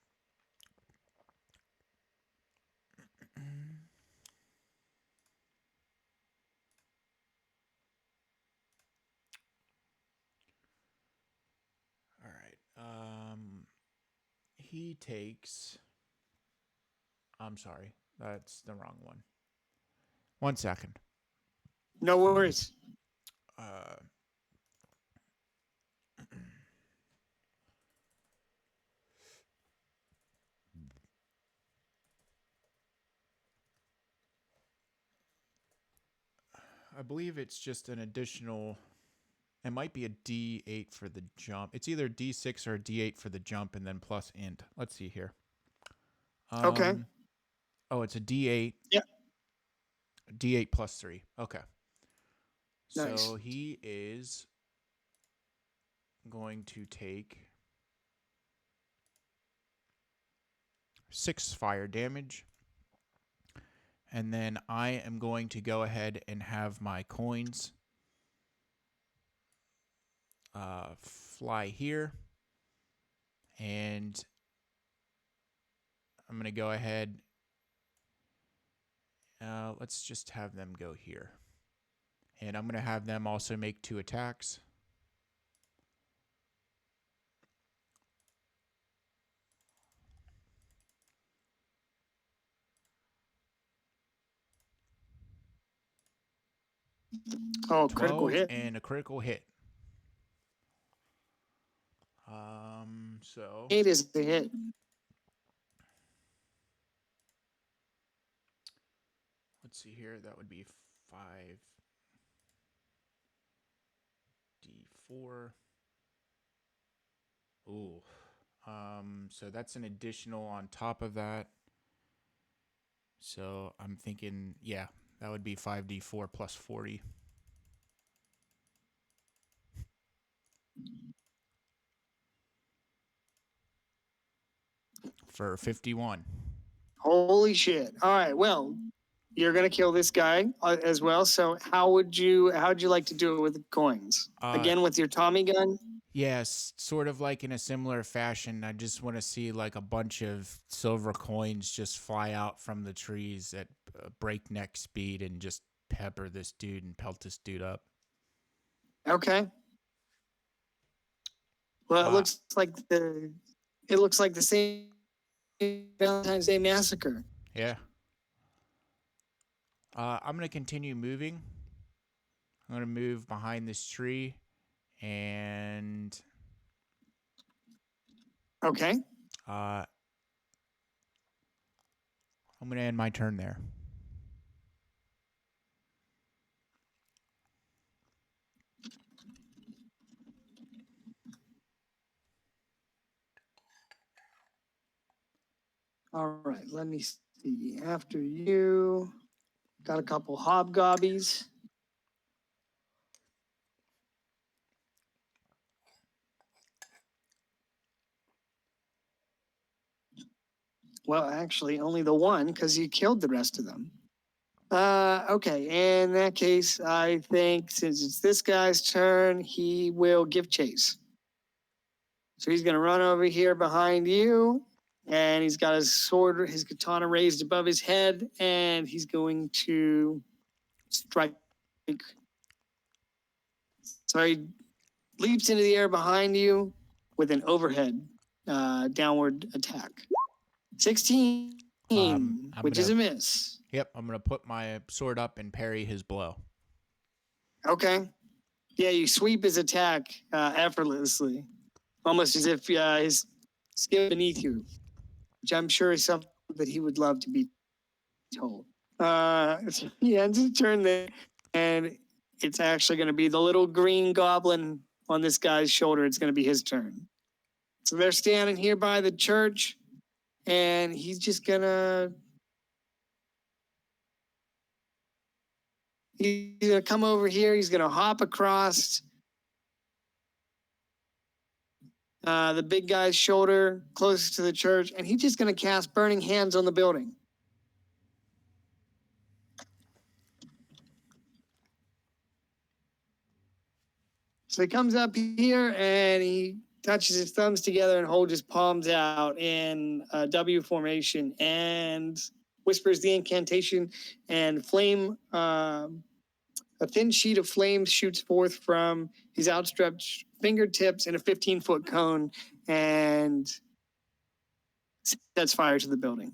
S2: All right. He takes. I'm sorry. That's the wrong one. 1 second.
S1: No worries.
S2: Uh, I believe it's just an additional. It might be a D8 for the jump. It's either D6 or a D8 for the jump and then plus int. Let's see here.
S1: Okay.
S2: Oh, it's a D8.
S1: Yeah.
S2: D8 plus 3. Okay.
S1: Nice.
S2: So he is going to take 6 fire damage. And then I am going to go ahead and have my coins fly here. And I'm going to go ahead. Let's just have them go here. And I'm going to have them also make 2 attacks.
S1: Oh, critical
S2: 12
S1: hit.
S2: and a critical hit. So
S1: 8 is the hit.
S2: let's see here. That would be 5d4. Ooh. So that's an additional on top of that. So I'm thinking, yeah, that would be 5d4 plus 40. For 51.
S1: Holy shit. All right. Well, you're going to kill this guy as well. So how'd you like to do it with the coins? Again, with your Tommy gun?
S2: Yes, sort of like in a similar fashion. I just want to see like a bunch of silver coins just fly out from the trees at breakneck speed and just pepper this dude and pelt this dude up.
S1: Okay. Well, it looks like the same Valentine's Day massacre.
S2: Yeah. I'm going to continue moving. I'm going to move behind this tree and
S1: Okay.
S2: I'm going to end my turn there.
S1: All right. Let me see. After you, got a couple hobgobbies. Well, actually, only the one because you killed the rest of them. Okay. In that case, I think since it's this guy's turn, he will give chase. So he's going to run over here behind you, and he's got his sword, his katana raised above his head, and he's going to strike. So he leaps into the air behind you with an overhead downward attack. 16, which is a miss.
S2: Yep, I'm going to put my sword up and parry his blow.
S1: Okay. Yeah, you sweep his attack effortlessly, almost as if his skill beneath you, which I'm sure is something that he would love to be told. He ends his turn there, and it's actually going to be the little green goblin on this guy's shoulder. It's going to be his turn. So they're standing here by the church, and he's just going to... He's going to come over here. He's going to hop across the big guy's shoulder closest to the church, and he's just going to cast Burning Hands on the building. So he comes up here and he touches his thumbs together and holds his palms out in a W formation and whispers the incantation, and flame, a thin sheet of flame shoots forth from his outstretched fingertips in a 15-foot cone and sets fire to the building.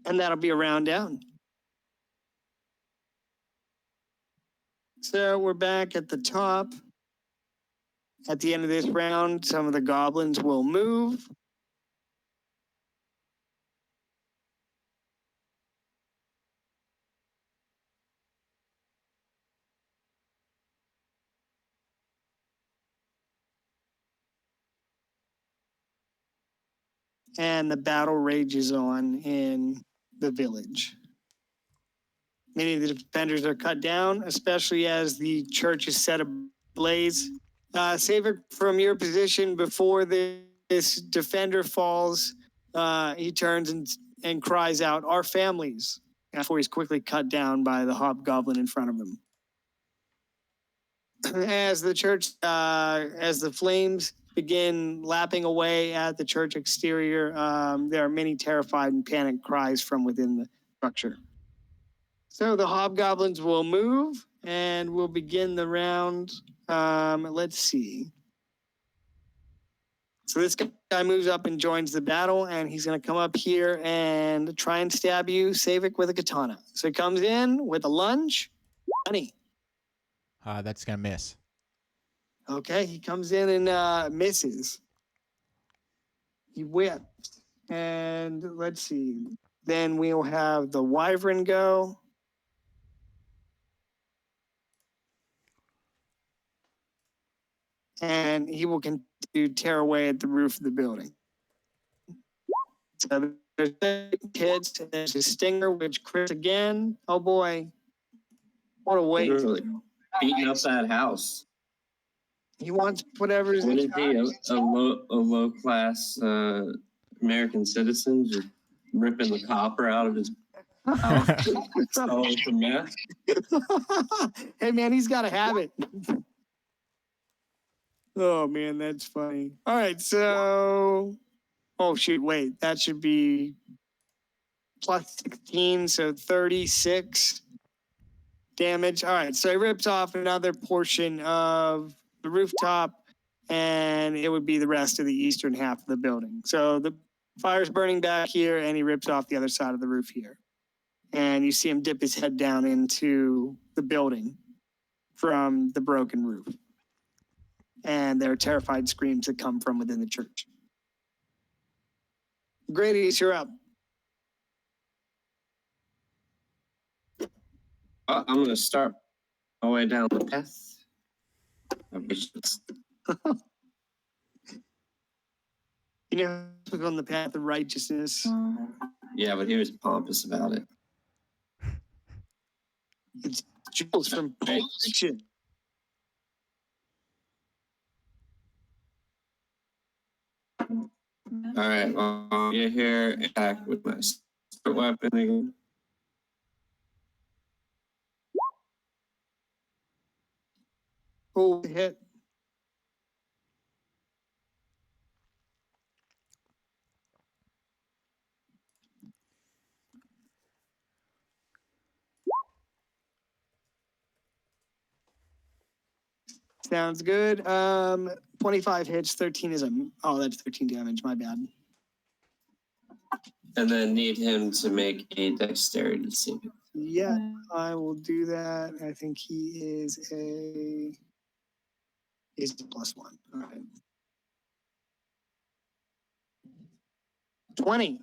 S1: And that'll be a round down. So we're back at the top. At the end of this round, some of the goblins will move. And the battle rages on in the village. Many of the defenders are cut down, especially as the church is set ablaze. Savic, from your position before this defender falls, he turns and cries out, "Our families," before he's quickly cut down by the hobgoblin in front of him. As the church, as the flames begin lapping away at the church exterior, there are many terrified and panicked cries from within the structure. So the hobgoblins will move and we'll begin the round. Let's see. So this guy moves up and joins the battle, and he's going to come up here and try and stab you, Savic, with a katana. So he comes in with a lunge. Honey.
S2: That's going to miss.
S1: Okay, he comes in and misses. He whips. And let's see. Then we'll have the wyvern go. And he will continue to tear away at the roof of the building. So there's hits, and there's a stinger, which crits again. Oh boy. What a waste.
S3: Literally beating up that house.
S1: He wants whatever's
S3: What
S1: in
S3: is he, a low class American citizen just ripping the copper out of his house, selling for meth?
S1: Hey man, he's got to have it. Oh man, that's funny. All right, so oh shoot, wait, that should be plus 16, so 36 damage. All right, so he rips off another portion of the rooftop, and it would be the rest of the eastern half of the building. So the fire's burning back here, and he rips off the other side of the roof here. And you see him dip his head down into the building from the broken roof. And there are terrified screams that come from within the church. Grady, you're up.
S3: I'm going to start my way down the path.
S1: You know, on the path of righteousness.
S3: Yeah, but he was pompous about it.
S1: It's Jules from Pulp Fiction.
S3: All right, I'll get here, attack with my sword weapon again.
S1: Oh, hit. Sounds good. 25 hits, 13 is oh, that's 13 damage. My bad.
S3: And then need him to make a dexterity saving.
S1: Yeah, I will do that. I think he is +1. All right. 20.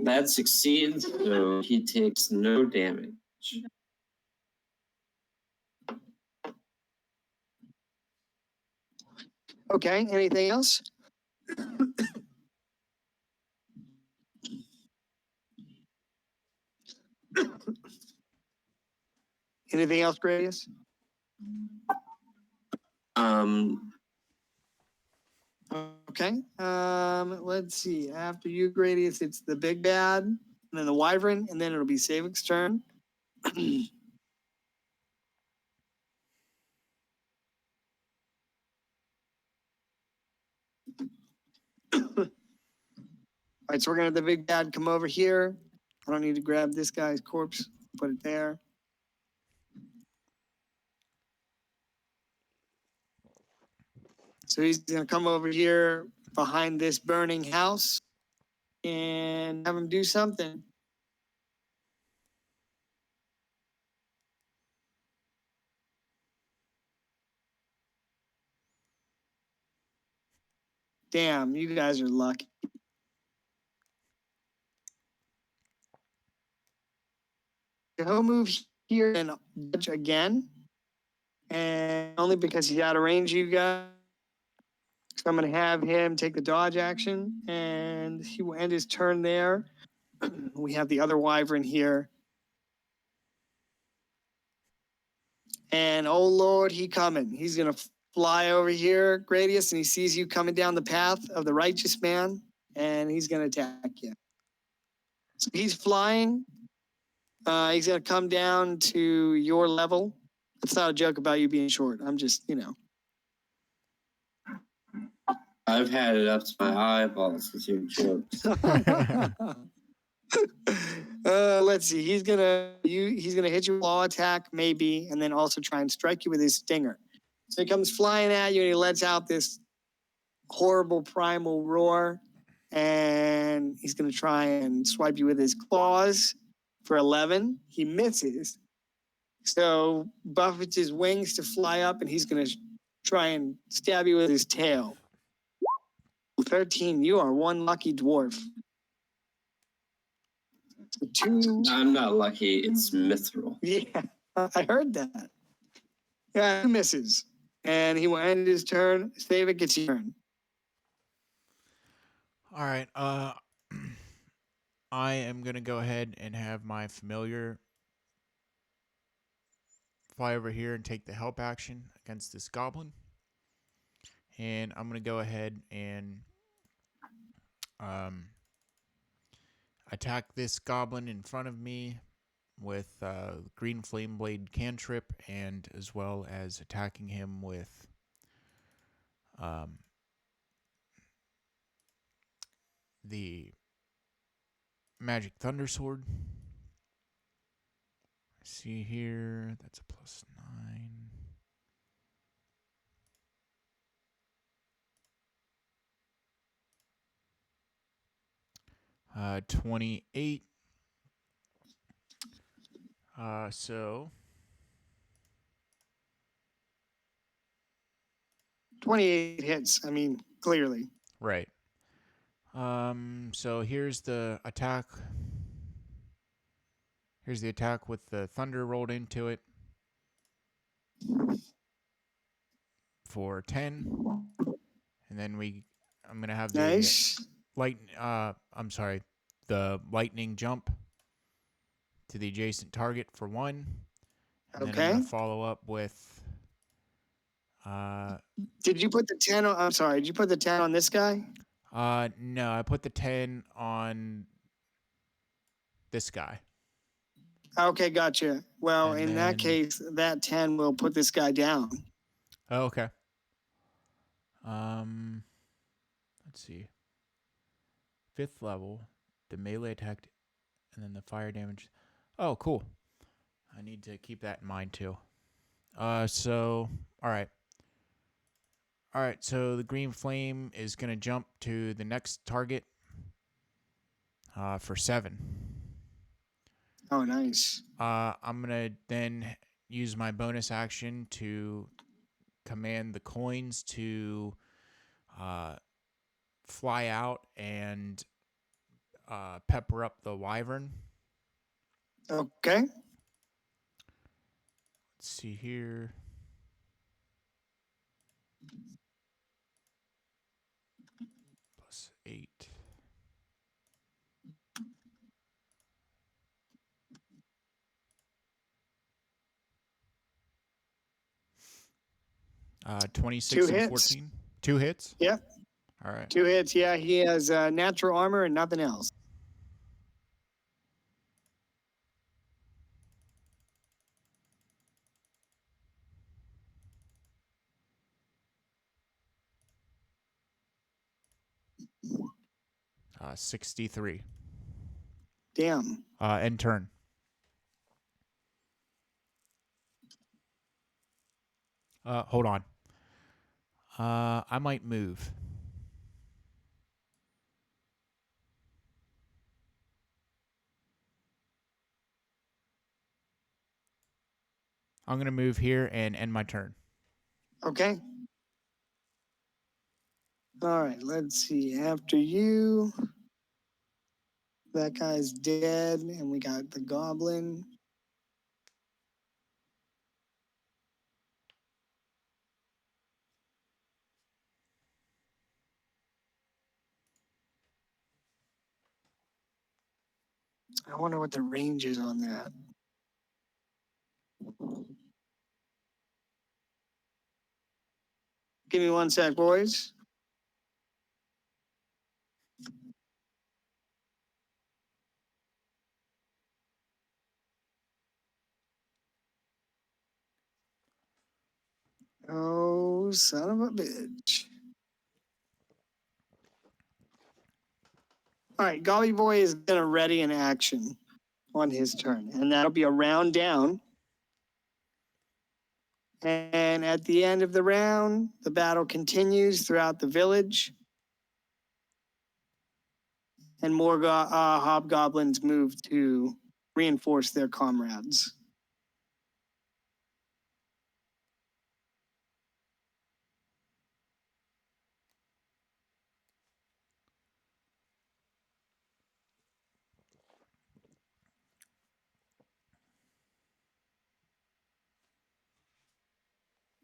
S3: That succeeds, so he takes no damage.
S1: Okay, anything else? Anything else, Gradius? Okay. Let's see. After you, Gradius, it's the big bad, and then the wyvern, and then it'll be Savik's turn. All right, so we're gonna have the big bad come over here. I don't need to grab this guy's corpse, put it there. So he's gonna come over here behind this burning house and have him do something. Damn, you guys are lucky. He'll move here and dodge again. And only because he's out of range, you guys. So I'm going to have him take the dodge action, and he will end his turn there. We have the other wyvern here. And oh Lord, he coming. He's going to fly over here, Gradius, and he sees you coming down the path of the righteous man, and he's going to attack you. So he's flying. He's going to come down to your level. It's not a joke about you being short. I'm just,
S3: I've had it up to my eyeballs with your jokes.
S1: Let's see. He's gonna hit you with a claw attack, maybe, and then also try and strike you with his stinger. So he comes flying at you and he lets out this horrible primal roar, and he's gonna try and swipe you with his claws for 11. He misses. So buffets his wings to fly up, and he's gonna try and stab you with his tail. 13. You are one lucky dwarf. Two.
S3: I'm not lucky. It's mithril.
S1: Yeah, I heard that. Yeah, he misses. And he will end his turn. Savik, it's your turn.
S2: All right. I am gonna go ahead and have my familiar fly over here and take the help action against this goblin. And I'm gonna go ahead and attack this goblin in front of me with green flame blade cantrip, and as well as attacking him with the magic thunder sword. See here, that's a +9. 28. So
S1: 28 hits. I mean, clearly.
S2: right. So here's the attack. Here's the attack with the thunder rolled into it for 10. And then I'm gonna have the
S1: Nice.
S2: the lightning jump to the adjacent target for 1. And then I'm
S1: Okay.
S2: gonna follow up with
S1: Did you put the 10 on? I'm sorry. Did you put the 10 on this guy?
S2: no, I put the 10 on this guy.
S1: Okay, gotcha. Well,
S2: And
S1: in that
S2: then-
S1: case, that 10 will put this guy down.
S2: Oh, okay. Let's see. 5th level, the melee attack, and then the fire damage. Oh, cool. I need to keep that in mind too. So, all right. All right, so the green flame is going to jump to the next target for 7.
S1: Oh, nice.
S2: I'm going to then use my bonus action to command the coins to fly out and pepper up the wyvern.
S1: Okay.
S2: Let's see here. 8. Uh, 26
S1: 2
S2: and
S1: hits.
S2: 14. 2 hits?
S1: Yep.
S2: All right.
S1: 2 hits. Yeah, he has natural armor and nothing else.
S2: Uh, 63.
S1: Damn.
S2: End turn. Hold on. I might move. I'm gonna move here and end my turn.
S1: Okay. All right. Let's see. After you, that guy's dead, and we got the goblin. I wonder what the range is on that. Give me 1 sec, boys. Oh, son of a bitch. All right, Golly Boy is going to ready an action on his turn, and that'll be a round down. And at the end of the round, the battle continues throughout the village. And more hobgoblins move to reinforce their comrades.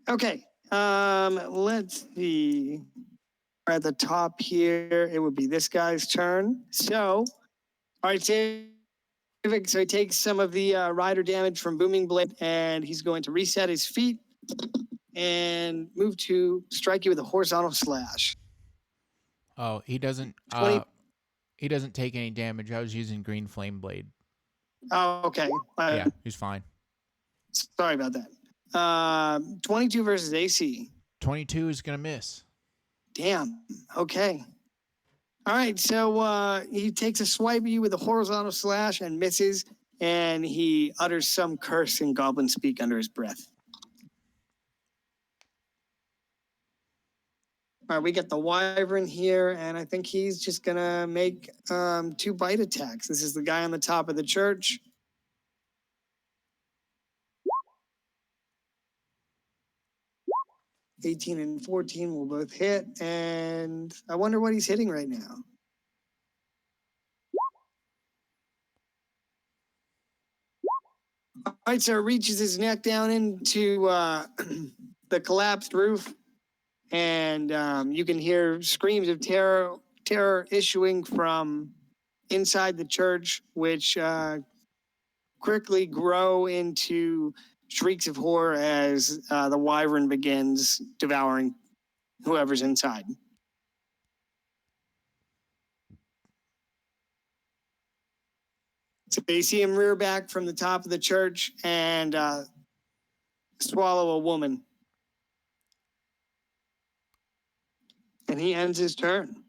S1: Okay, let's see. At the top here, it would be this guy's turn. So, all right, so he takes some of the rider damage from Booming Blade, and he's going to reset his feet and move to strike you with a horizontal slash.
S2: Oh, he doesn't.
S1: 20.
S2: He doesn't take any damage. I was using Green Flame Blade.
S1: Oh, okay.
S2: Yeah, he's fine.
S1: Sorry about that. 22 versus AC.
S2: 22 is gonna miss.
S1: Damn. Okay. All right. So he takes a swipe at you with a horizontal slash and misses, and he utters some curse in goblin speak under his breath. All right, we get the wyvern here, and I think he's just gonna make 2 bite attacks. This is the guy on the top of the church. (18 and 14 will both hit, and I wonder what he's hitting right now. All right, so it reaches his neck down into the collapsed roof, and you can hear screams of terror issuing from inside the church, which quickly grow into shrieks of horror as the wyvern begins devouring whoever's inside. So they see him rear back from the top of the church and swallow a woman. And he ends his turn.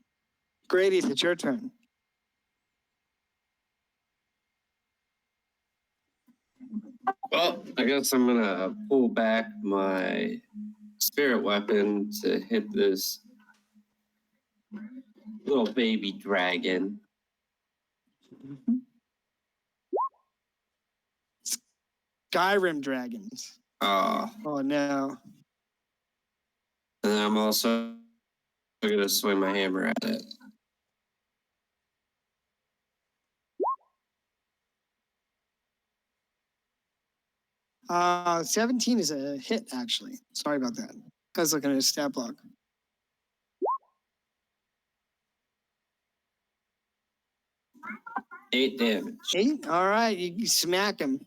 S1: Grady, it's your turn.
S3: Well, I guess I'm gonna pull back my spirit weapon to hit this little baby dragon.
S1: Skyrim dragons.
S3: Oh,
S1: Oh no.
S3: and then I'm also gonna swing my hammer at it.
S1: 17 is a hit, actually. Sorry about that. I was looking at his stat block.
S3: 8 damage.
S1: 8? All right, you smack him.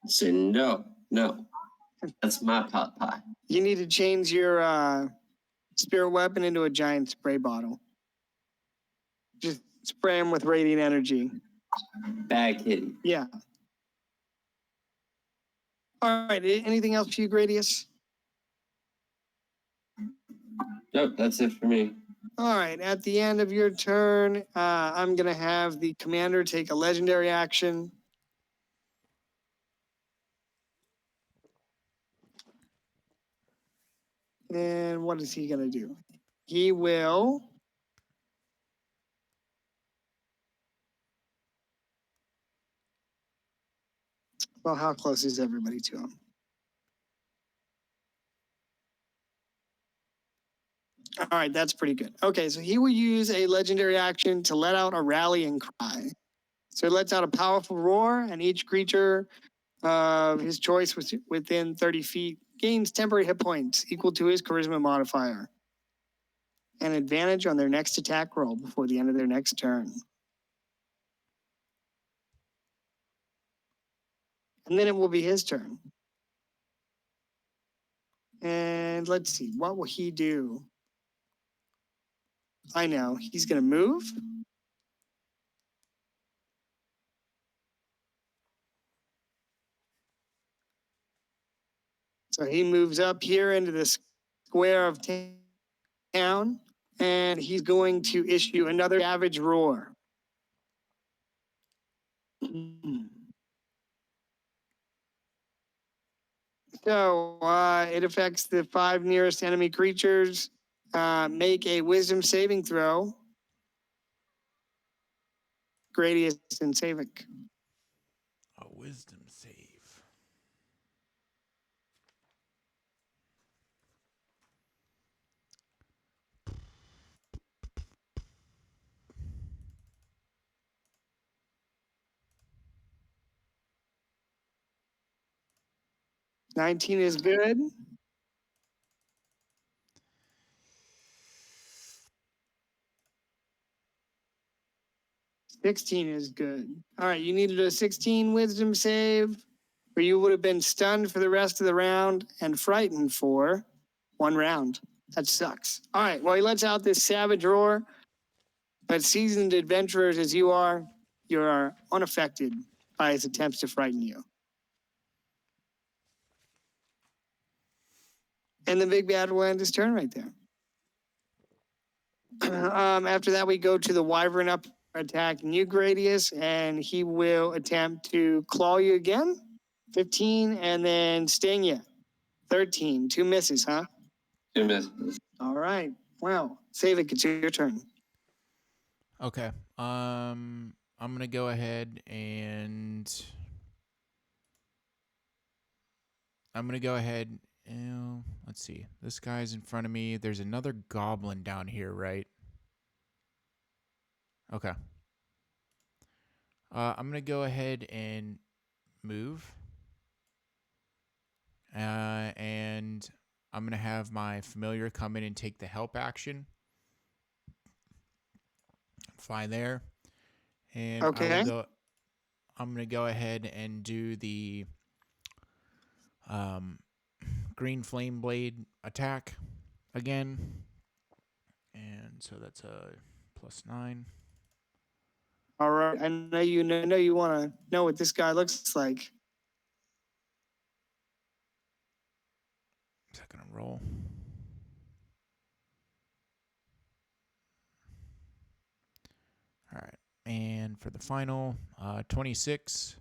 S3: Say no. That's my pot pie.
S1: You need to change your spirit weapon into a giant spray bottle. Just spray him with radiant energy.
S3: Bad kitty.
S1: Yeah. All right, anything else for you, Gradius?
S3: Nope, that's it for me.
S1: All right, at the end of your turn, I'm going to have the commander take a legendary action. And what is he going to do? He will... Well, how close is everybody to him? All right, that's pretty good. Okay, so he will use a legendary action to let out a rallying cry. So he lets out a powerful roar, and each creature of his choice within 30 feet gains temporary hit points equal to his charisma modifier. An advantage on their next attack roll before the end of their next turn. And then it will be his turn. And let's see, what will he do? I know, he's going to move. So he moves up here into the square of town, and he's going to issue another savage roar. So it affects the 5 nearest enemy creatures. Make a wisdom saving throw. Gradius and Savik.
S2: A wisdom save.
S1: $19 is good. $16 is good. All right, you needed a 16 wisdom save, or you would have been stunned for the rest of the round and frightened for 1 round. That sucks. All right, well, he lets out this savage roar, but seasoned adventurers as you are unaffected by his attempts to frighten you. And the big bad will end his turn right there. After that, we go to the wyvern up attacking you, Gradius, and he will attempt to claw you again. 15, and then sting you. 13. 2 misses, huh?
S3: 2 misses.
S1: All right. Well, Savik, it's your turn.
S2: Okay. I'm gonna go ahead and let's see. This guy's in front of me. There's another goblin down here, right? Okay. I'm gonna go ahead and move. And I'm gonna have my familiar come in and take the help action. Fly there. And
S1: okay.
S2: I'm gonna go ahead and do the green flame blade attack again. And so that's a +9.
S1: All right. I know you want to know what this guy looks like.
S2: Is that gonna roll? All right. And for the final, 26.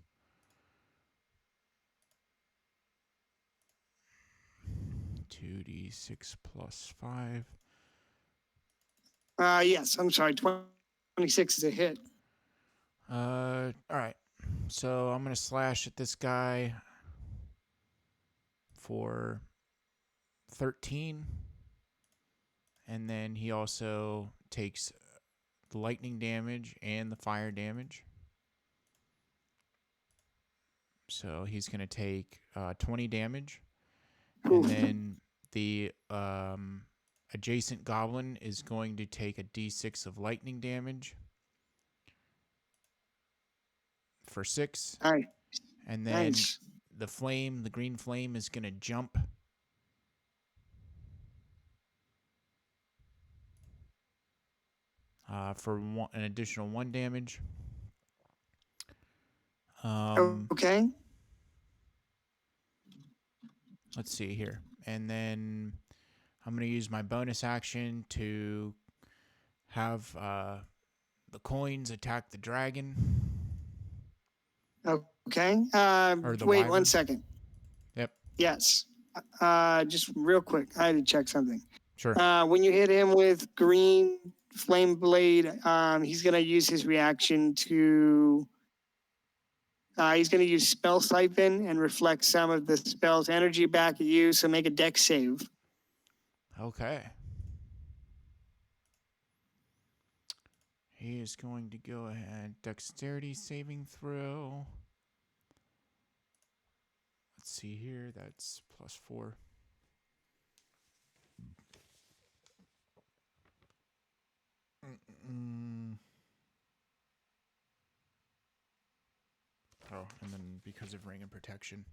S2: $2d6 + 5.
S1: Yes, I'm sorry. 26 is a hit.
S2: All right. So I'm gonna slash at this guy for 13, and then he also takes the lightning damage and the fire damage. So he's gonna take 20 damage, and then the adjacent goblin is going to take a d6 of lightning damage for 6.
S1: All right.
S2: And then
S1: Nice.
S2: the green flame is going to jump for an additional 1 damage.
S1: Okay.
S2: Let's see here. And then I'm going to use my bonus action to have the coins attack the dragon.
S1: Okay.
S2: Or the
S1: Wait
S2: wyvern.
S1: 1 second.
S2: Yep.
S1: Yes. Just real quick, I had to check something.
S2: Sure.
S1: When you hit him with green flame blade, he's gonna use his reaction to. He's gonna use spell siphon and reflect some of the spell's energy back at you. So make a dex save.
S2: Okay. He is going to go ahead. Dexterity saving throw. Let's see here. That's +4. Oh, and then because of ring and protection.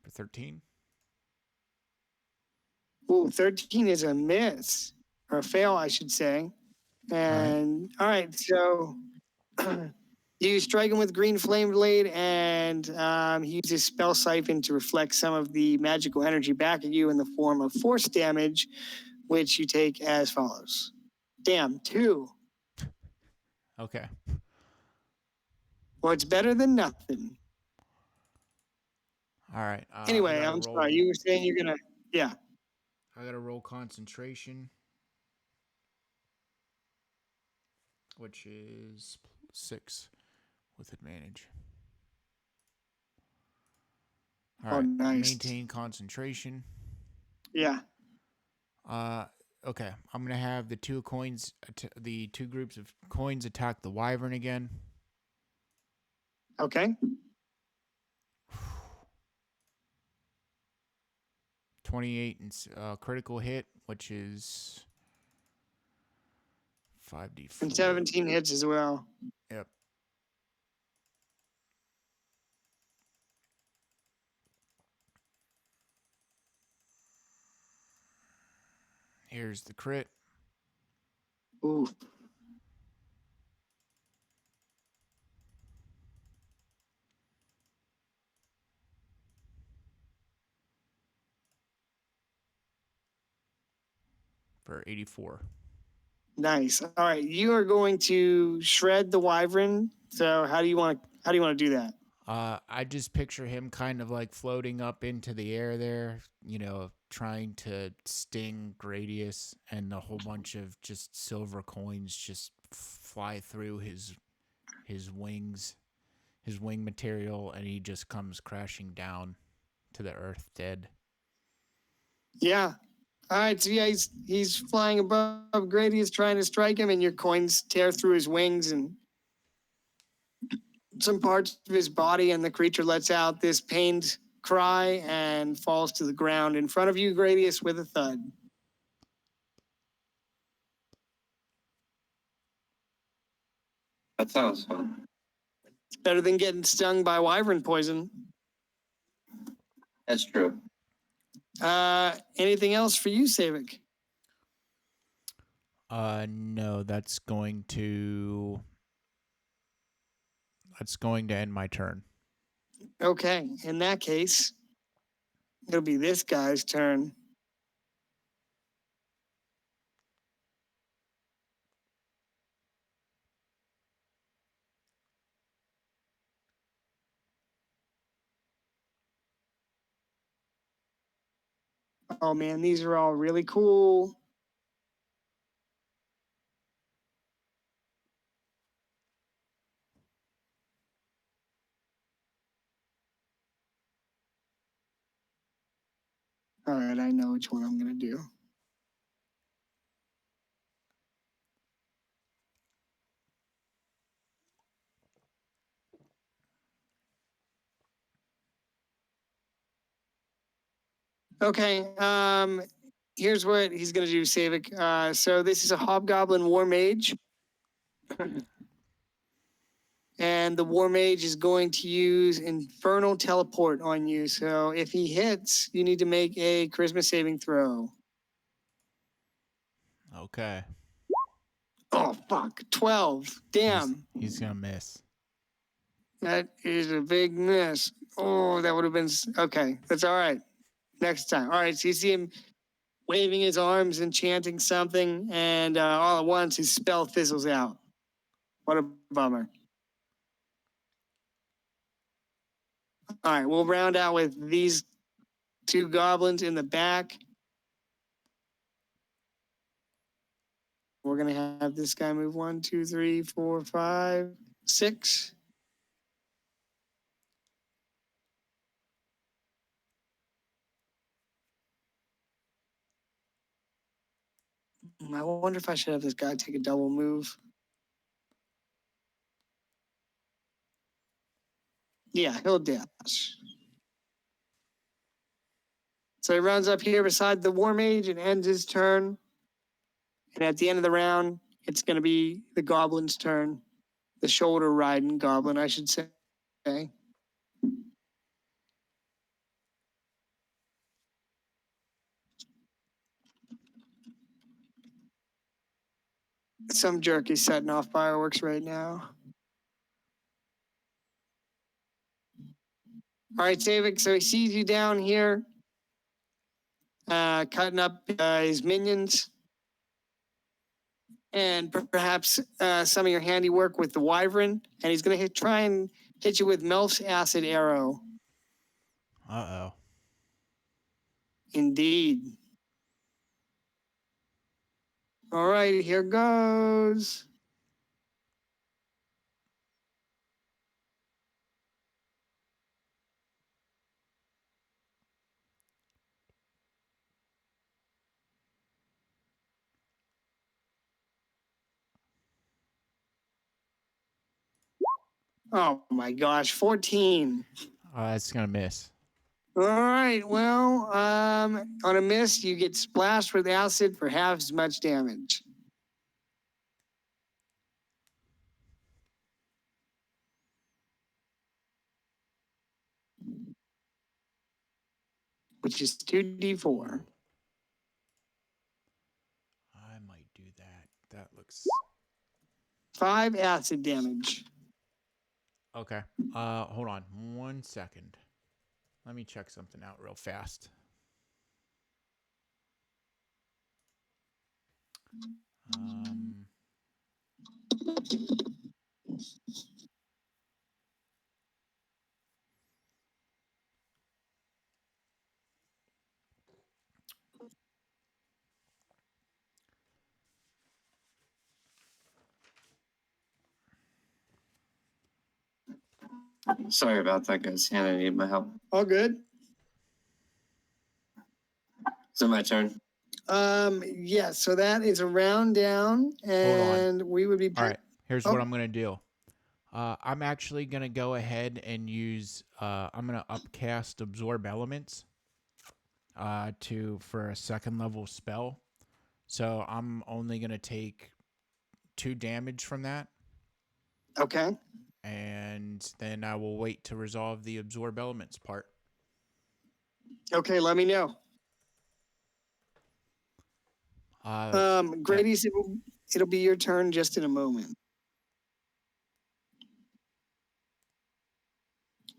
S2: For 13.
S1: Ooh, 13 is a miss or a fail, I should say. And all right, so you strike him with green flame blade, and he uses spell siphon to reflect some of the magical energy back at you in the form of force damage, which you take as follows. Damn, 2.
S2: Okay.
S1: Well, it's better than nothing.
S2: All right.
S1: Anyway, I'm sorry. You were saying you're gonna, yeah.
S2: I gotta roll concentration, which is 6 with advantage. All right.
S1: Nice.
S2: Maintain concentration.
S1: Yeah.
S2: Okay. I'm gonna have the two groups of coins attack the wyvern again.
S1: Okay.
S2: 28 and critical hit, which is 5d4.
S1: And 17 hits as well.
S2: Yep. Here's the crit.
S1: Ooh.
S2: For 84.
S1: Nice. All right, you are going to shred the wyvern. So how do you want to do that?
S2: I just picture him kind of like floating up into the air there, trying to sting Gradius, and a whole bunch of just silver coins just fly through his wings, his wing material, and he just comes crashing down to the earth dead.
S1: Yeah. All right, so yeah, he's flying above Gradius trying to strike him, and your coins tear through his wings and some parts of his body, and the creature lets out this pained cry and falls to the ground in front of you, Gradius, with a thud.
S3: That sounds fun.
S1: It's better than getting stung by wyvern poison.
S3: That's true.
S1: Anything else for you, Savik?
S2: No, that's going to end my turn.
S1: Okay, in that case, it'll be this guy's turn. Oh man, these are all really cool. All right, I know which one I'm going to do. Okay. Here's what he's gonna do, Savik. So this is a Hobgoblin War Mage. And the War Mage is going to use Infernal Teleport on you. So if he hits, you need to make a Charisma saving throw.
S2: Okay.
S1: Oh, fuck. 12. Damn.
S2: He's gonna miss.
S1: That is a big miss. Oh, that would have been. Okay, that's all right. Next time. All right, so you see him waving his arms and chanting something, and all at once his spell fizzles out. What a bummer. All right, we'll round out with these two goblins in the back. We're going to have this guy move 1, 2, 3, 4, 5, 6. I wonder if I should have this guy take a double move. Yeah, he'll dash. So he runs up here beside the War Mage and ends his turn. And at the end of the round, it's going to be the Goblin's turn. The shoulder riding Goblin, I should say. Some jerk is setting off fireworks right now. All right, Savik, so he sees you down here, cutting up his minions. And perhaps some of your handiwork with the Wyvern. And he's going to try and hit you with Melf's Acid Arrow.
S2: Uh-oh.
S1: Indeed. All right, here goes. Oh my gosh, 14.
S2: It's gonna miss.
S1: All right, well, on a miss, you get splashed with acid for half as much damage. Which is 2d4.
S2: I might do that. That looks
S1: 5 acid damage.
S2: okay. Hold on 1 second. Let me check something out real fast.
S3: Sorry about that, guys. Hannah, I need my help.
S1: All good.
S3: Is it my turn?
S1: Yeah, so that is a round down, and we would be.
S2: All right, here's what I'm gonna do. I'm actually gonna go ahead and use. I'm gonna upcast Absorb Elements. For a second level spell, so I'm only gonna take 2 damage from that.
S1: Okay.
S2: And then I will wait to resolve the Absorb Elements part.
S1: Okay, let me know. Grady's, it'll be your turn just in a moment.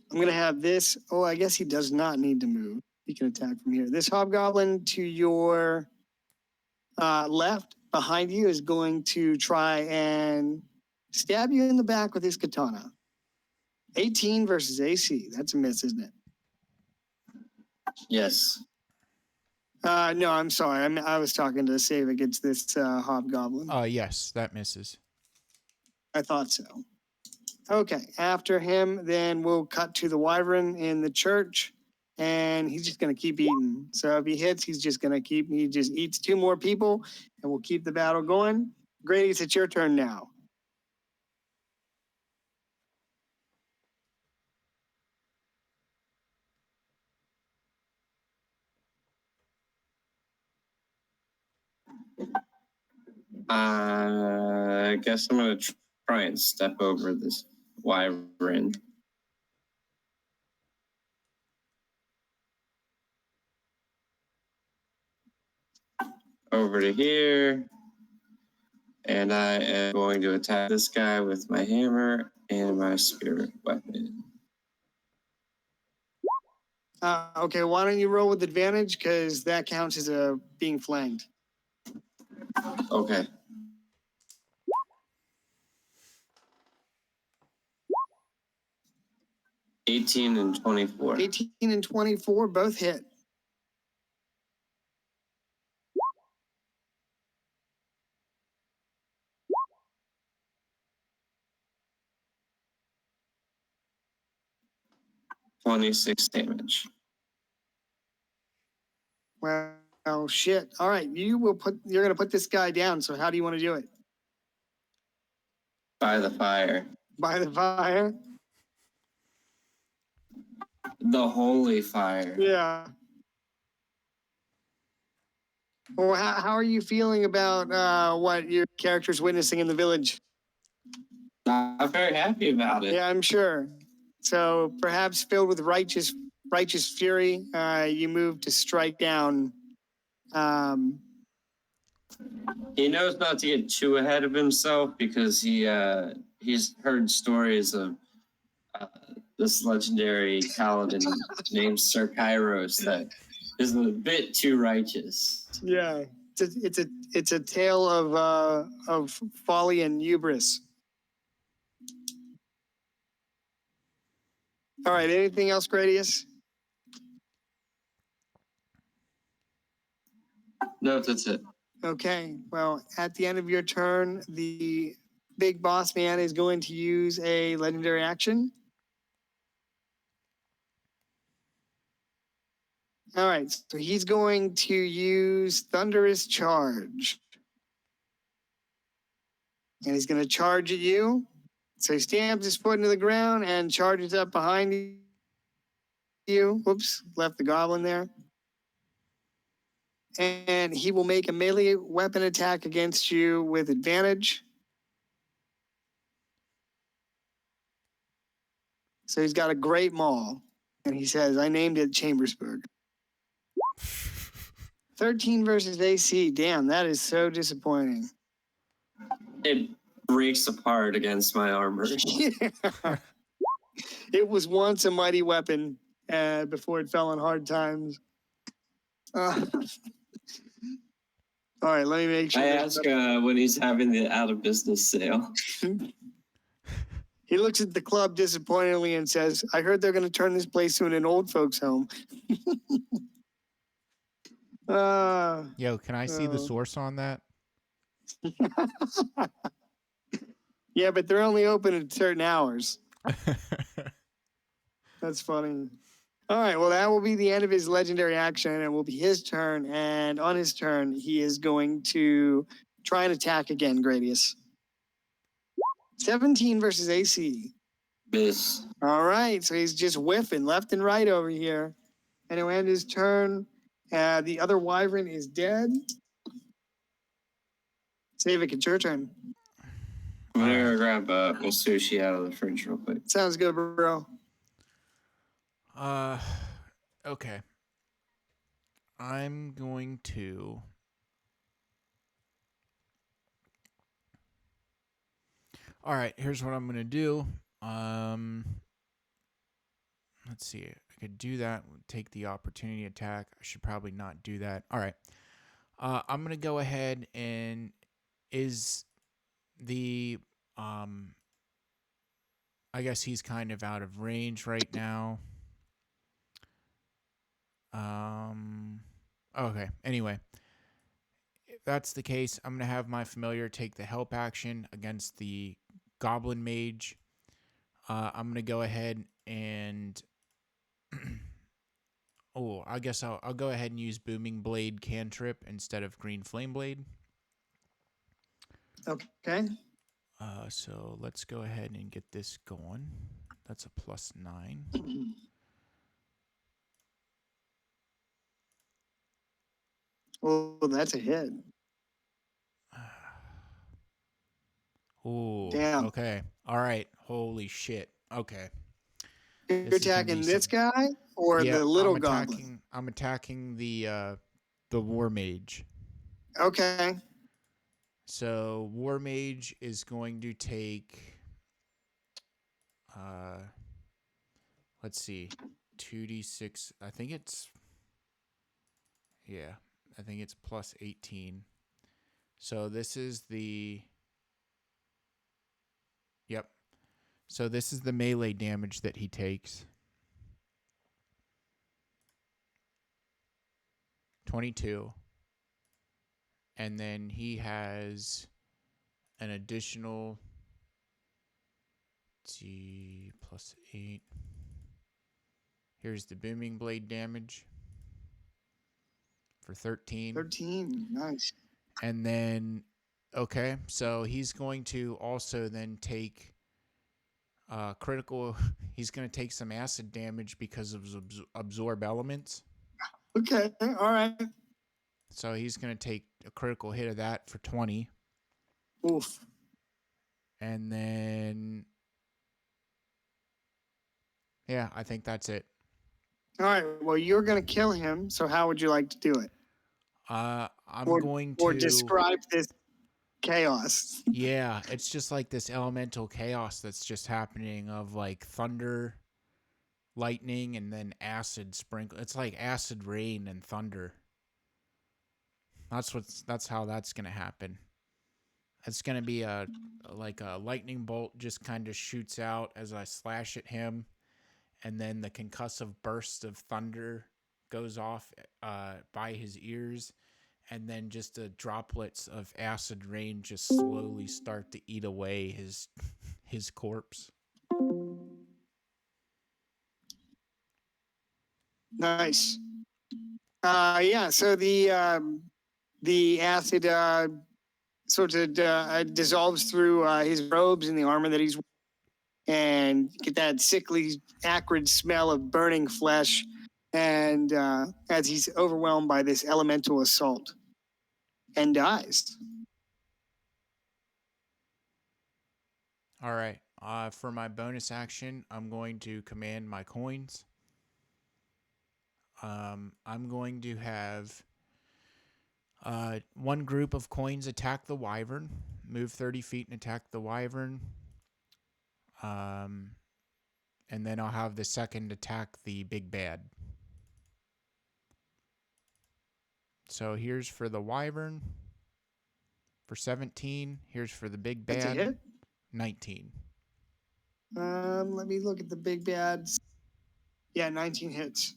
S1: I'm going to have this. Oh, I guess he does not need to move. He can attack from here. This Hobgoblin to your left behind you is going to try and stab you in the back with his katana. 18 versus AC. That's a miss, isn't it?
S3: Yes.
S1: No, I'm sorry. I was talking to save against this Hobgoblin.
S2: Yes, that misses.
S1: I thought so. Okay, after him, then we'll cut to the Wyvern in the church, and he's just going to keep eating. So if he hits, he just eats 2 more people, and we'll keep the battle going. Grady, it's your turn now.
S3: I guess I'm gonna try and step over this wyvern. Over to here. And I am going to attack this guy with my hammer and my spirit weapon.
S1: Okay, why don't you roll with advantage? Because that counts as being flanked.
S3: Okay. $18 and 24.
S1: 18 and 24 both hit.
S3: $26 damage.
S1: Well, shit. All right, you're gonna put this guy down. So how do you want to do it?
S3: By the fire.
S1: By the fire?
S3: The holy fire.
S1: Yeah. Well, how are you feeling about what your character's witnessing in the village?
S3: Not very happy about it.
S1: Yeah, I'm sure. So perhaps filled with righteous fury, you move to strike down.
S3: He knows not to get too ahead of himself because he's heard stories of this legendary paladin named Sir Kairos that is a bit too righteous.
S1: Yeah, it's a tale of folly and hubris. All right, anything else, Gradius?
S3: No, that's it.
S1: Okay, well, at the end of your turn, the big boss man is going to use a legendary action. All right, so he's going to use Thunderous Charge. And he's going to charge at you. So he stamps his foot into the ground and charges up behind you. Whoops, left the goblin there. And he will make a melee weapon attack against you with advantage. So he's got a great maul. And he says, I named it Chambersburg. 13 versus AC. Damn, that is so disappointing.
S3: It breaks apart against my armor.
S1: Yeah. It was once a mighty weapon before it fell on hard times. All right, let me make sure.
S3: I ask when he's having the out of business sale.
S1: He looks at the club disappointingly and says, I heard they're going to turn this place into an old folks home.
S2: Yo, can I see the source on that?
S1: Yeah, but they're only open at certain hours. That's funny. All right, well, that will be the end of his legendary action, and it will be his turn. And on his turn, he is going to try and attack again, Gradius. 17 versus AC.
S3: Miss.
S1: All right, so he's just whiffing left and right over here. And he'll end his turn. The other wyvern is dead. Savik, it's your turn.
S3: I'm gonna grab a sushi out of the fridge real quick.
S1: Sounds good, bro.
S2: Okay. I'm going to... All right, here's what I'm going to do. Let's see. I could do that, take the opportunity attack. I should probably not do that. All right. I'm going to go ahead and is the... I guess he's kind of out of range right now. Okay, anyway. If that's the case, I'm going to have my familiar take the help action against the goblin mage. I'm going to go ahead and... I guess I'll go ahead and use Booming Blade cantrip instead of Green Flame Blade.
S1: Okay.
S2: So let's go ahead and get this going. That's a +9.
S1: Oh, that's a hit.
S2: Ooh.
S1: Damn.
S2: Okay. All right. Holy shit. Okay.
S1: You're
S2: This is gonna
S1: attacking
S2: be
S1: this
S2: some-
S1: guy or
S2: Yep.
S1: the little goblin?
S2: I'm attacking the war mage.
S1: Okay.
S2: So war mage is going to take let's see. 2d6. I think it's plus 18. So this is the Yep. So this is the melee damage that he takes. 22. And then he has an additional plus 8. Here's the booming blade damage for 13.
S1: 13. Nice.
S2: And then, okay, so he's going to also then take critical. He's going to take some acid damage because of absorb elements.
S1: Okay. All right.
S2: So he's going to take a critical hit of that for 20.
S1: Oof.
S2: And then, yeah, I think that's it.
S1: All right. Well, you're going to kill him. So how would you like to do it?
S2: I'm
S1: Or-
S2: going to
S1: Or describe this chaos.
S2: Yeah, it's just like this elemental chaos that's just happening of like thunder, lightning, and then acid sprinkle. It's like acid rain and thunder. That's how that's gonna happen. It's gonna be like a lightning bolt just kind of shoots out as I slash at him, and then the concussive burst of thunder goes off by his ears, and then just the droplets of acid rain just slowly start to eat away his corpse.
S1: Nice. Yeah. So the acid sort of dissolves through his robes and the armor that he's wearing, and get that sickly, acrid smell of burning flesh. And as he's overwhelmed by this elemental assault, and dies.
S2: All right. For my bonus action, I'm going to command my coins. I'm going to have one group of coins attack the wyvern, move 30 feet and attack the wyvern. And then I'll have the second attack the big bad. So here's for the wyvern for 17. Here's for the big
S1: That's a
S2: bad,
S1: hit.
S2: 19.
S1: Let me look at the big bads. Yeah, 19 hits.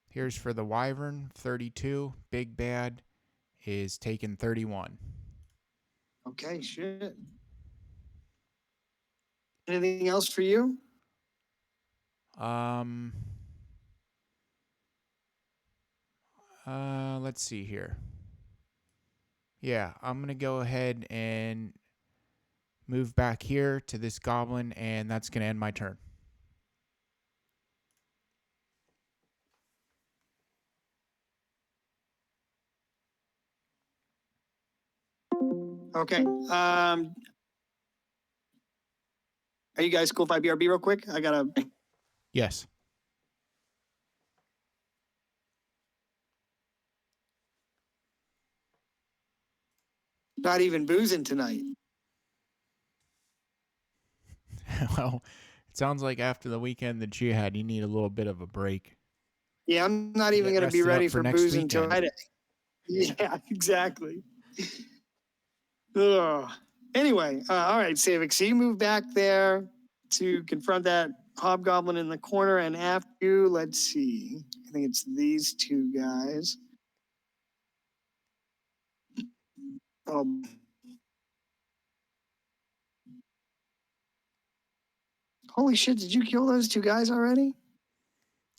S2: Here's for the wyvern, 32. Big bad is taking 31.
S1: Okay, shit. Anything else for you?
S2: Let's see here. Yeah, I'm going to go ahead and move back here to this goblin, and that's going to end my turn.
S1: Okay. Are you guys cool if I BRB real quick? I gotta.
S2: Yes.
S1: Not even boozing tonight.
S2: Well, it sounds like after the weekend that you had, you need a little bit of a break.
S1: Yeah, I'm not even
S2: Get
S1: gonna be
S2: rested up
S1: ready
S2: for
S1: for
S2: next
S1: boozing till
S2: weekend.
S1: Friday. Yeah, exactly. Ugh. Anyway, all right, Savik. So you move back there to confront that hobgoblin in the corner, and after you, let's see. I think it's these two guys. Oh. Holy shit, did you kill those two guys already?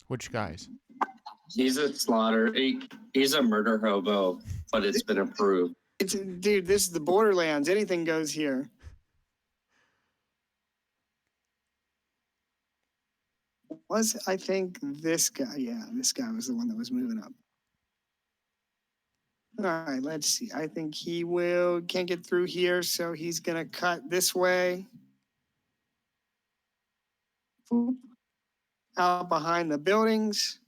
S2: Which guys?
S3: He's a slaughter. He's a murder hobo, but it's been approved.
S1: Dude, this is the Borderlands. Anything goes here. I think this guy. Yeah, this guy was the one that was moving up. All right, let's see. I think he can't get through here, so he's gonna cut this way. Out behind the buildings.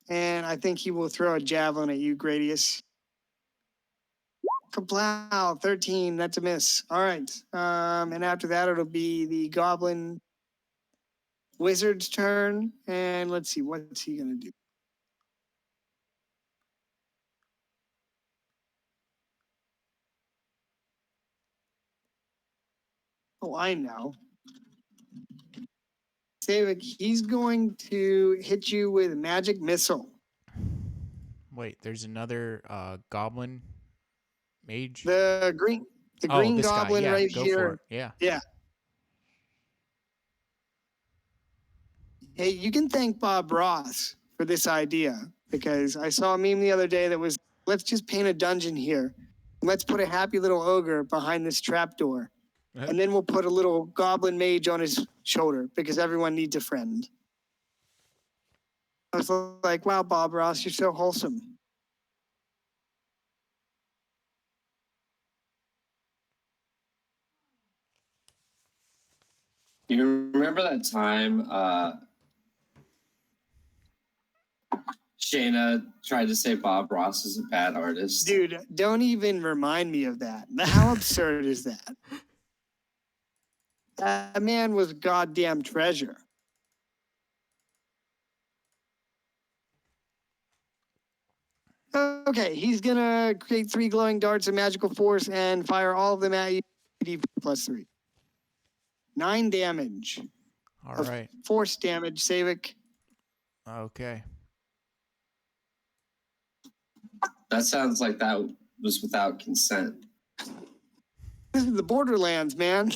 S1: And I think he will throw a javelin at you, Gradius. Kaplow, 13, that's a miss. All right. And after that, it'll be the goblin wizard's turn. And let's see, what's he gonna do? Oh, I know. Savik, he's going to hit you with magic missile.
S2: Wait, there's another goblin mage.
S1: The green
S2: this
S1: goblin
S2: guy. Yeah,
S1: right
S2: go
S1: here.
S2: for it. Yeah.
S1: Yeah. Hey, you can thank Bob Ross for this idea because I saw a meme the other day that was, let's just paint a dungeon here. Let's put a happy little ogre behind this trapdoor. And then we'll put a little goblin mage on his shoulder because everyone needs a friend. I was like, wow, Bob Ross, you're so wholesome.
S3: You remember that time Shayna tried to say Bob Ross is a bad artist?
S1: Dude, don't even remind me of that. How absurd is that? That man was goddamn treasure. Okay, he's gonna create 3 glowing darts of magical force and fire all of them at you. +3. 9 damage.
S2: All right.
S1: Force damage, Savik.
S2: Okay.
S3: That sounds like that was without consent.
S1: This is the Borderlands, man.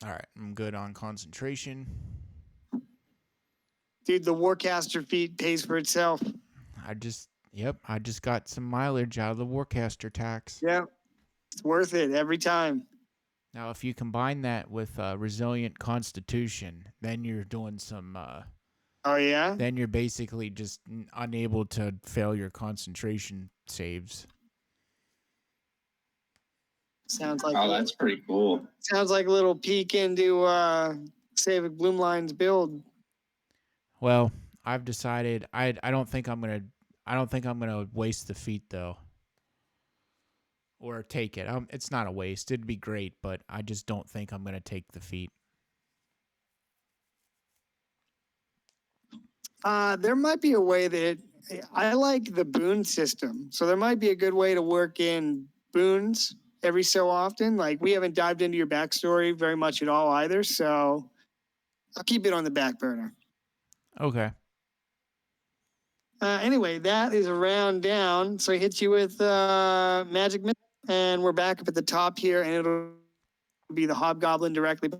S2: All right. I'm good on concentration.
S1: Dude, the Warcaster feat pays for itself.
S2: I just got some mileage out of the Warcaster tax.
S1: Yeah, it's worth it every time.
S2: Now, if you combine that with resilient constitution, then you're doing some.
S1: Oh yeah.
S2: Then you're basically just unable to fail your concentration saves.
S1: Sounds like.
S3: Oh, that's pretty cool.
S1: Sounds like a little peek into Savik Bloomline's build.
S2: Well, I've decided I don't think I'm gonna waste the feat though. Or take it. It's not a waste. It'd be great, but I just don't think I'm gonna take the feat.
S1: There might be a way that I like the boon system. So there might be a good way to work in boons every so often. Like we haven't dived into your backstory very much at all either. So I'll keep it on the back burner.
S2: Okay.
S1: Anyway, that is a round down. So he hits you with magic missile, and we're back up at the top here, and it'll be the hobgoblin directly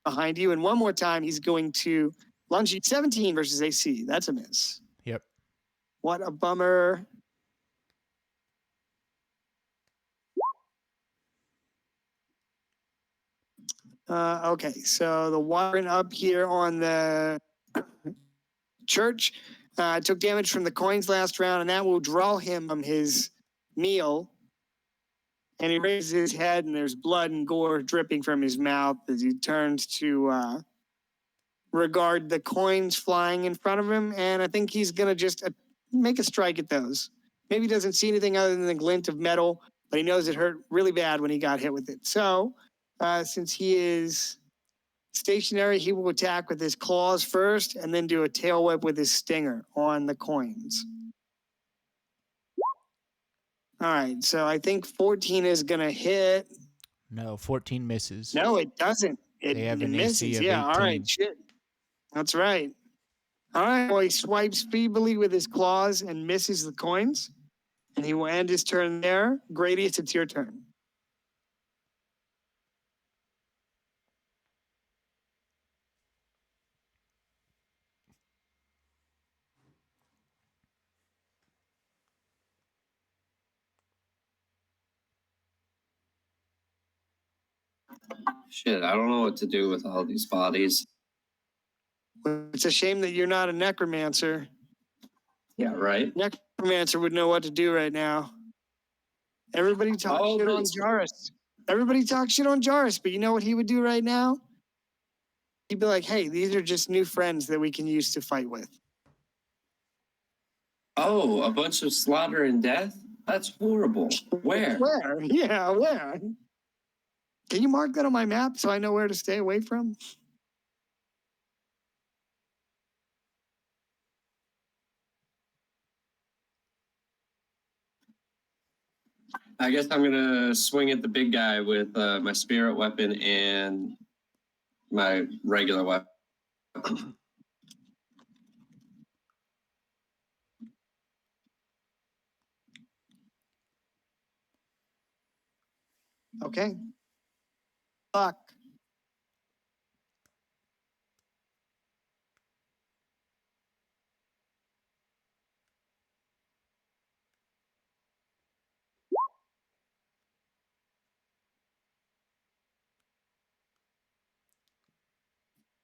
S1: behind you. And one more time, he's going to lunge you. 17 versus AC. That's a miss.
S2: Yep.
S1: What a bummer. Okay, so the warren up here on the church took damage from the coins last round, and that will draw him from his meal. And he raises his head, and there's blood and gore dripping from his mouth as he turns to regard the coins flying in front of him. And I think he's going to just make a strike at those. Maybe he doesn't see anything other than the glint of metal, but he knows it hurt really bad when he got hit with it. So since he is stationary, he will attack with his claws first and then do a tail whip with his stinger on the coins. All right, so I think 14 is going to hit.
S2: No, 14 misses.
S1: No, it doesn't.
S2: They have
S1: It
S2: an
S1: misses.
S2: AC of
S1: Yeah,
S2: 18.
S1: all right, shit. That's right. All right, well, he swipes feebly with his claws and misses the coins. And he will end his turn there. Gradius, it's your turn.
S3: Shit, I don't know what to do with all these bodies.
S1: It's a shame that you're not a necromancer.
S3: Yeah, right.
S1: Necromancer would know what to do right now. Everybody talks
S3: Oh,
S1: shit on
S3: this-
S1: Jarus. Everybody talks shit on Jarus, but you know what he would do right now? He'd be like, hey, these are just new friends that we can use to fight with.
S3: Oh, a bunch of slaughter and death? That's horrible. Where?
S1: Where? Yeah, where? Can you mark that on my map so I know where to stay away from?
S3: I guess I'm gonna swing at the big guy with my spirit weapon and my regular weapon.
S1: Okay. Fuck.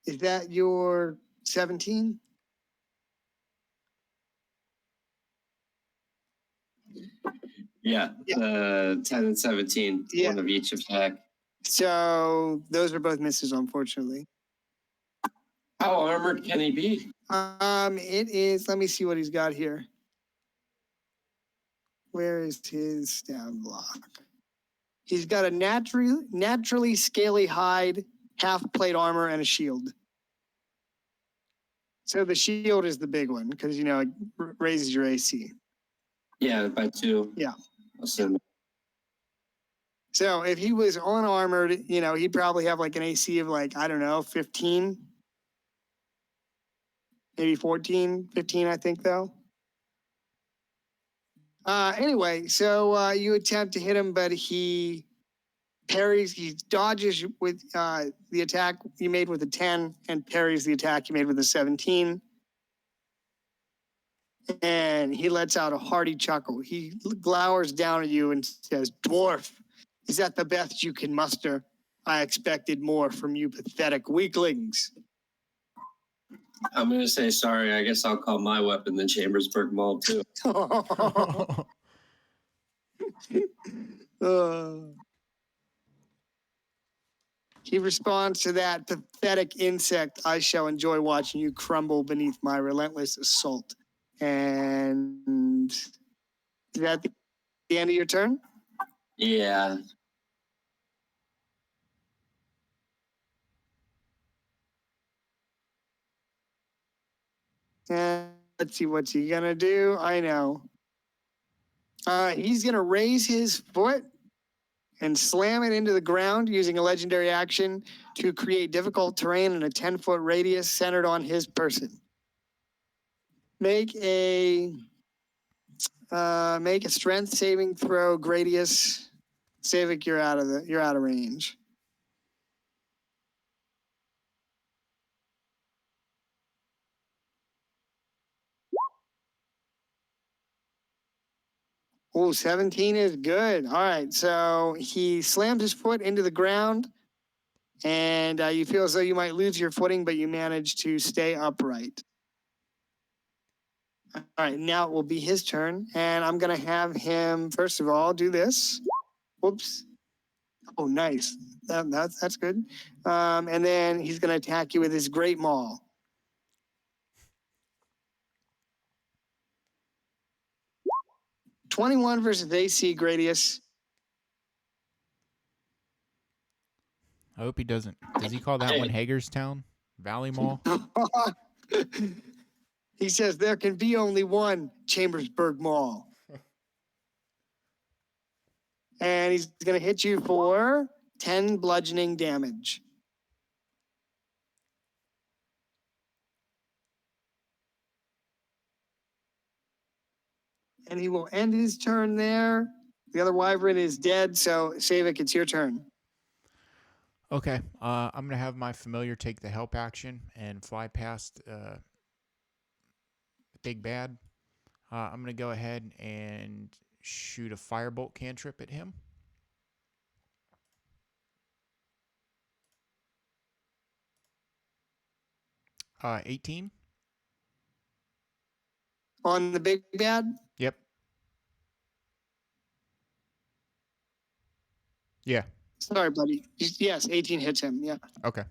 S1: Is that your 17?
S3: Yeah, 10 and 17,
S1: Yeah.
S3: one of each attack.
S1: So those are both misses, unfortunately.
S3: How armored can he be?
S1: It is. Let me see what he's got here. Where is his stab block? He's got a naturally scaly hide, half plate armor, and a shield. So the shield is the big one because it raises your AC.
S3: Yeah, by 2.
S1: Yeah.
S3: Assuming.
S1: So if he was unarmored, he'd probably have like an AC of like, I don't know, 15, maybe 14, 15, I think though. Anyway, so you attempt to hit him, but he parries, he dodges with the attack you made with a 10 and parries the attack you made with a 17. And he lets out a hearty chuckle. He glowers down at you and says, Dwarf, is that the best you can muster? I expected more from you pathetic weaklings.
S3: I'm gonna say sorry. I guess I'll call my weapon the Chambersburg Maul too.
S1: He responds to that pathetic insect. I shall enjoy watching you crumble beneath my relentless assault. And is that the end of your turn?
S3: Yeah.
S1: And let's see what's he gonna do. I know. He's gonna raise his foot and slam it into the ground using a legendary action to create difficult terrain in a 10-foot radius centered on his person. Make a strength saving throw, Gradius. Savik, you're out of range. Oh, 17 is good. All right, so he slams his foot into the ground, and you feel as though you might lose your footing, but you manage to stay upright. All right, now it will be his turn, and I'm going to have him, first of all, do this. Whoops. Oh, nice. That's good. And then he's going to attack you with his Great Maul. '21 versus AC, Gradius.
S2: I hope he doesn't. Does he call that one Hagerstown? Valley Mall?
S1: He says there can be only one Chambersburg Mall. And he's going to hit you for 10 bludgeoning damage. And he will end his turn there. The other wyvern is dead, so Savik, it's your turn.
S2: Okay. I'm going to have my familiar take the help action and fly past the big bad. I'm going to go ahead and shoot a firebolt cantrip at him. 18.
S1: On the big bad?
S2: Yep. Yeah.
S1: Sorry, buddy. Yes, 18 hits him. Yeah.
S2: Okay.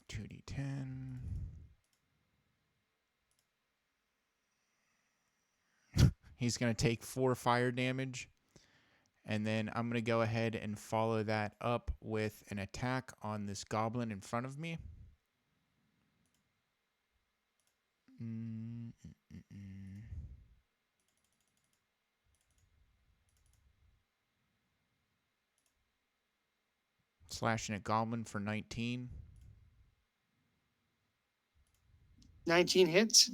S2: Two D10. He's gonna take 4 fire damage, and then I'm gonna go ahead and follow that up with an attack on this goblin in front of me. Slashing at goblin for 19.
S1: 19 hits.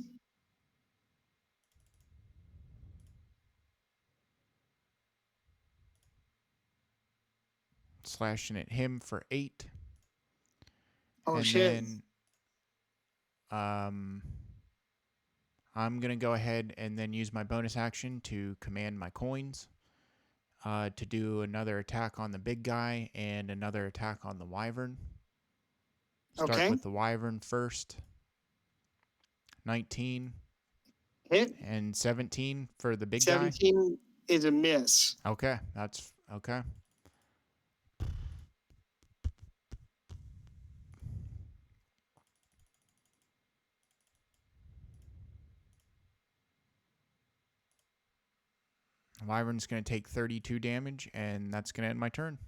S2: Slashing at him for 8.
S1: Oh,
S2: and
S1: shit.
S2: then I'm going to go ahead and then use my bonus action to command my coins to do another attack on the big guy and another attack on the wyvern. Start with the wyvern first. 19.
S1: Hit.
S2: And 17 for the big guy.
S1: 17 is a miss.
S2: Okay, that's okay. Wyvern's going to take 32 damage, and that's going to end my turn.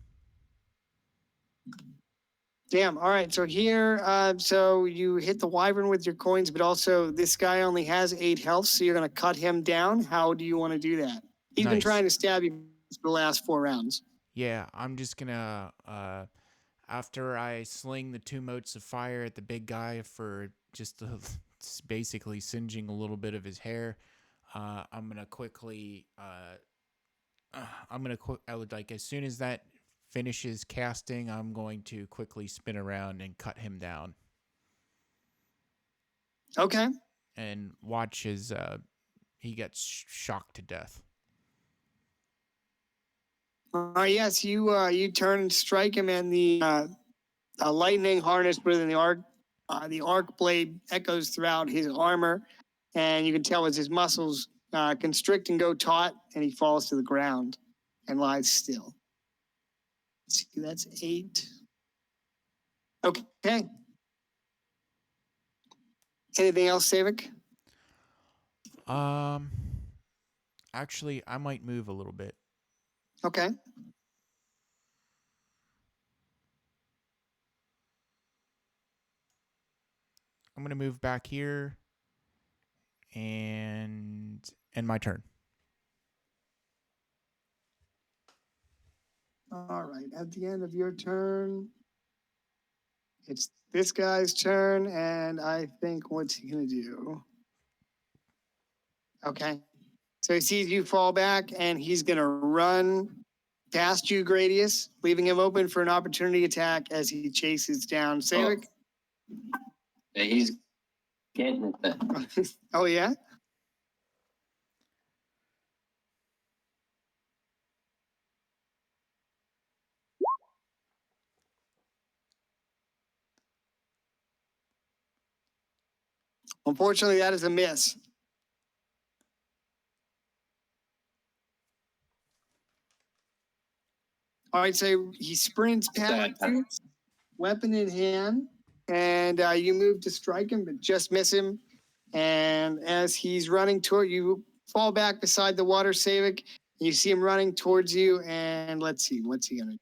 S1: Damn. All right. So here, so you hit the wyvern with your coins, but also this guy only has 8 health, so you're going to cut him down. How do you want to do that? He's been trying to stab you for the last 4 rounds.
S2: Yeah, I'm just going to, after I sling the 2 motes of fire at the big guy for just basically singeing a little bit of his hair, I'm going to quickly, as soon as that finishes casting, I'm going to quickly spin around and cut him down.
S1: Okay.
S2: And watch as he gets shocked to death.
S1: Yes, you turn and strike him, and the lightning harnessed within the arc blade echoes throughout his armor, and you can tell as his muscles constrict and go taut, and he falls to the ground and lies still. Let's see, that's 8. Okay. Anything else, Savik?
S2: Actually, I might move a little bit.
S1: Okay.
S2: I'm going to move back here and end my turn.
S1: All right. At the end of your turn, it's this guy's turn, and I think what's he going to do? Okay. So he sees you fall back, and he's going to run past you, Gradius, leaving him open for an opportunity attack as he chases down Savik.
S3: Yeah, he's getting it then.
S1: Oh, yeah? Unfortunately, that is a miss. All right, so he sprints past you, weapon in hand, and you move to strike him, but just miss him. And as he's running toward you, fall back beside the water, Savik. You see him running towards you, and let's see, what's he gonna do?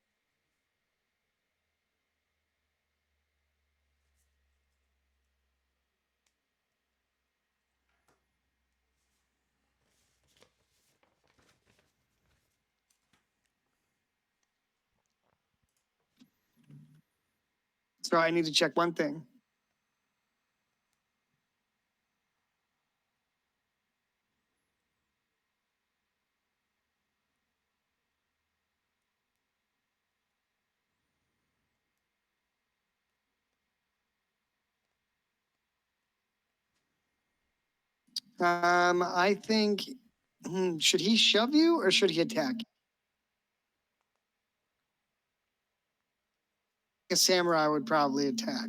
S1: So I need to check one thing. I think, should he shove you or should he attack? a samurai would probably attack.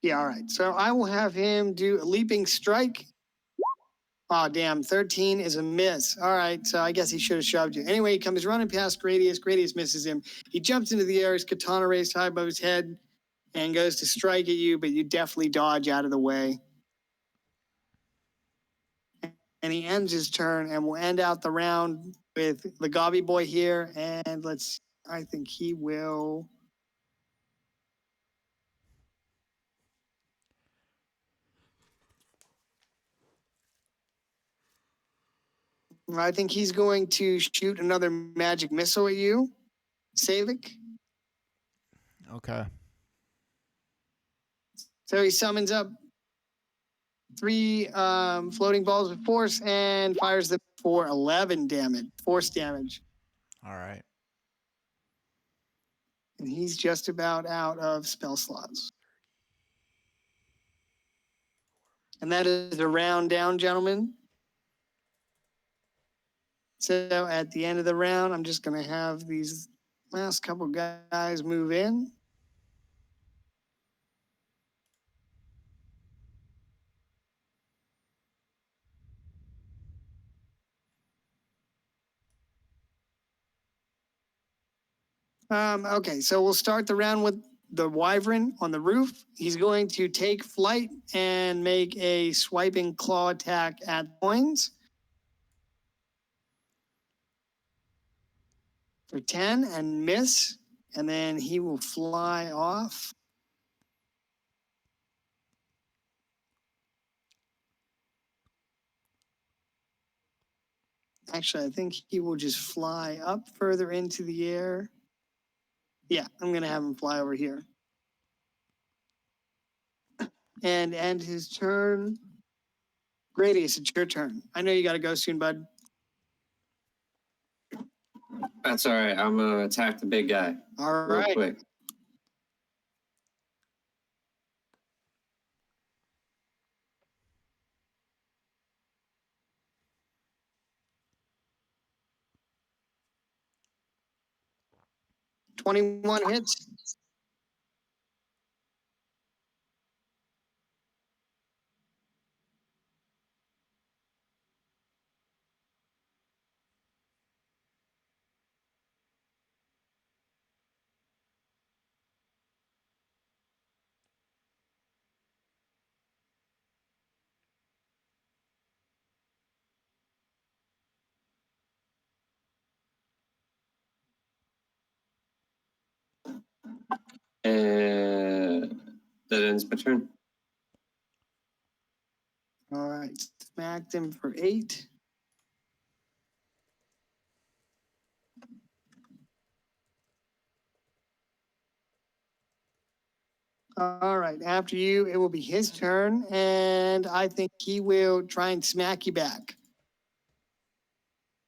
S1: Yeah, all right. So I will have him do a leaping strike. Oh, damn. 13 is a miss. All right. So I guess he should have shoved you. Anyway, he comes running past Gradius. Gradius misses him. He jumps into the air. His katana raised high above his head and goes to strike at you, but you definitely dodge out of the way. And he ends his turn, and we'll end out the round with the Gobby boy here. And I think he will. I think he's going to shoot another magic missile at you, Savik.
S2: Okay.
S1: So he summons up 3 floating balls of force and fires them for 11 damage, force damage.
S2: All right.
S1: And he's just about out of spell slots. And that is a round down, gentlemen. So at the end of the round, I'm just going to have these last couple guys move in. Okay, so we'll start the round with the wyvern on the roof. He's going to take flight and make a swiping claw attack at coins for 10 and miss. And then he will fly off. Actually, I think he will just fly up further into the air. Yeah, I'm going to have him fly over here. And end his turn. Gradius, it's your turn. I know you got to go soon, bud.
S3: That's all right. I'm gonna attack the big guy
S1: All
S3: real
S1: right.
S3: quick.
S1: $21 hits.
S3: And that ends my turn.
S1: All right. Smacked him for 8. All right. After you, it will be his turn. And I think he will try and smack you back.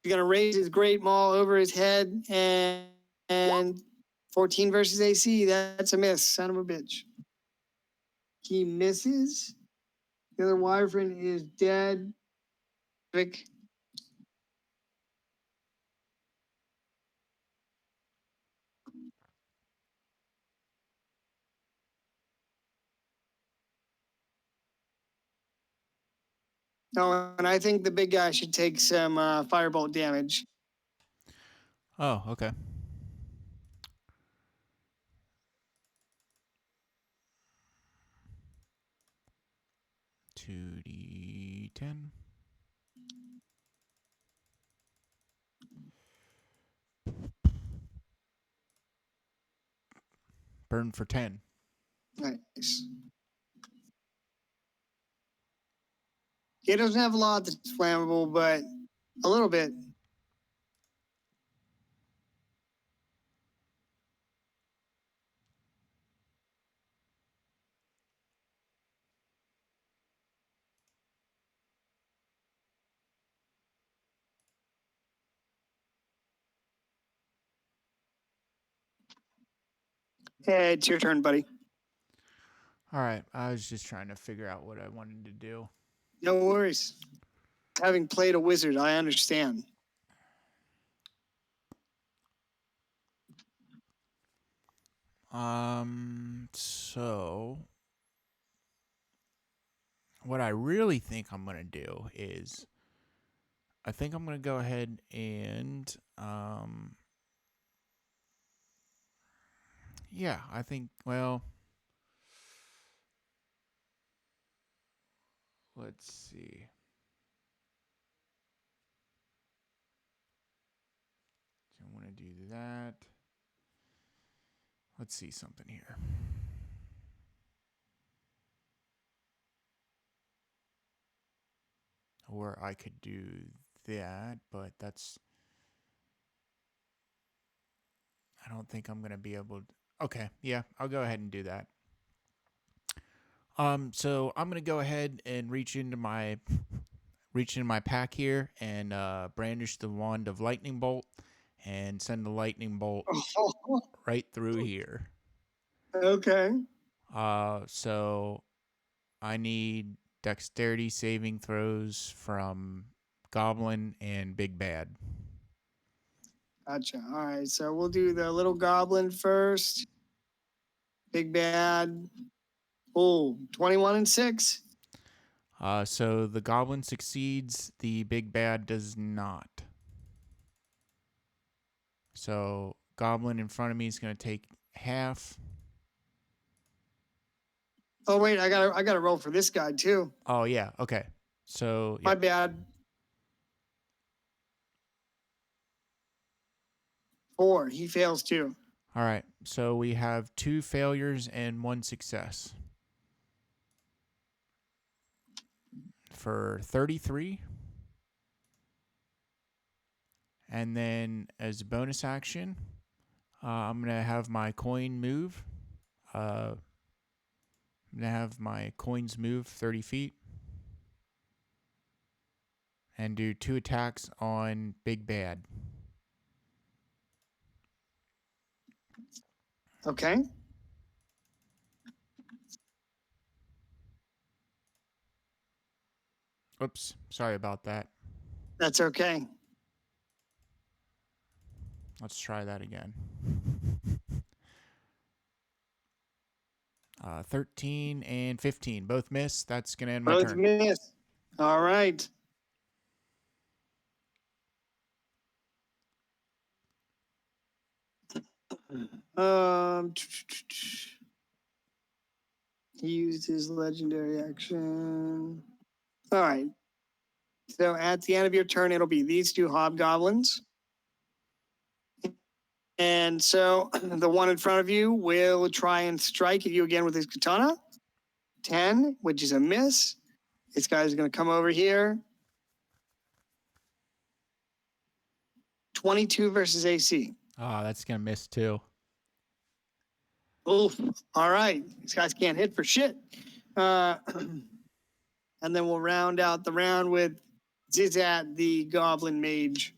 S1: He's going to raise his great maul over his head. And 14 versus AC. That's a miss. Son of a bitch. He misses. The other wyvern is dead. Vic. Oh, and I think the big guy should take some firebolt damage.
S2: Oh, okay. Two D10. Burn for 10.
S1: Nice. It doesn't have a lot that's flammable, but a little bit. Hey, it's your turn, buddy.
S2: All right. I was just trying to figure out what I wanted to do.
S1: No worries. Having played a wizard, I understand.
S2: So what I really think I'm going to do is I think I'm going to go ahead and yeah, I think let's see. So I want to do that. Let's see something here. Or I could do that, but that's... I don't think I'm going to be able to... Okay, yeah, I'll go ahead and do that. So I'm going to go ahead and reach into my pack here and brandish the wand of lightning bolt and send the lightning bolt right through here.
S1: Okay.
S2: So I need dexterity saving throws from Goblin and Big Bad.
S1: Gotcha. All right. So we'll do the little goblin first. Big Bad. Oh, 21 and 6.
S2: So the Goblin succeeds, the Big Bad does not. So Goblin in front of me is going to take half.
S1: Oh wait, I gotta roll for this guy too.
S2: Oh yeah, okay. So
S1: My bad. 4. He fails too.
S2: All right. So we have 2 failures and 1 success. For 33. And then as a bonus action, I'm going to have my coin move. I'm going to have my coins move 30 feet. And do 2 attacks on Big Bad.
S1: Okay.
S2: Oops. Sorry about that.
S1: That's okay.
S2: Let's try that again. 13 and 15. Both miss. That's going to end my
S1: Both
S2: turn.
S1: miss. All right. He used his legendary action. All right. So at the end of your turn, it'll be these 2 hobgoblins. And so the one in front of you will try and strike at you again with his katana. 10, which is a miss. This guy's going to come over here. 22 versus AC.
S2: Oh, that's going to miss too.
S1: Oof. All right. These guys can't hit for shit. And then we'll round out the round with Zizat, the goblin mage.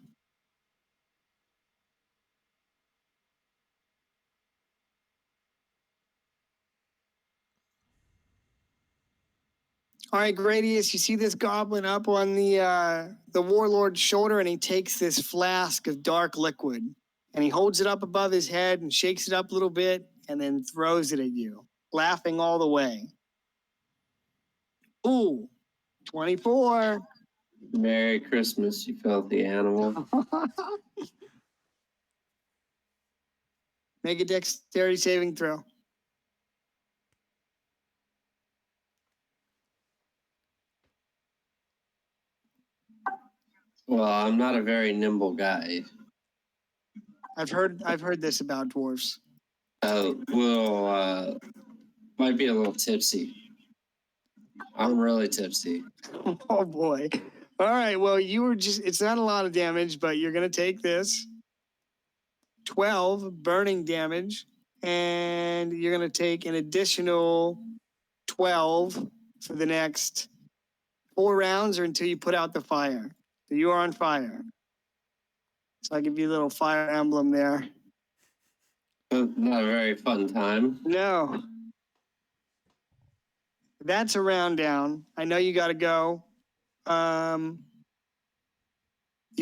S1: All right, Gradius, you see this goblin up on the warlord's shoulder, and he takes this flask of dark liquid, and he holds it up above his head and shakes it up a little bit, and then throws it at you, laughing all the way. Ooh, 24.
S3: Merry Christmas, you filthy animal.
S1: Make a dexterity saving throw.
S3: Well, I'm not a very nimble guy.
S1: I've heard this about dwarves.
S3: Might be a little tipsy. I'm really tipsy.
S1: Oh boy. All right, well, it's not a lot of damage, but you're going to take this. 12 burning damage, and you're going to take an additional 12 for the next 4 rounds or until you put out the fire. So you are on fire. So I'll give you a little fire emblem there.
S3: Not a very fun time.
S1: No. That's a round down. I know you got to go. You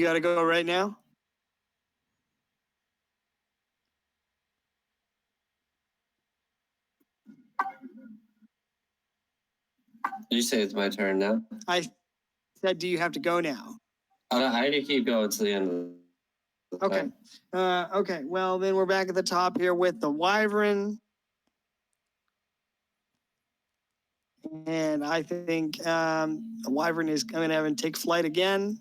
S1: got to go right now?
S3: You say it's my turn now?
S1: I said, do you have to go now?
S3: I can keep going to the end of the
S1: Okay.
S3: time.
S1: Okay. Well, then we're back at the top here with the Wyvern. And I think the Wyvern is going to have him take flight again.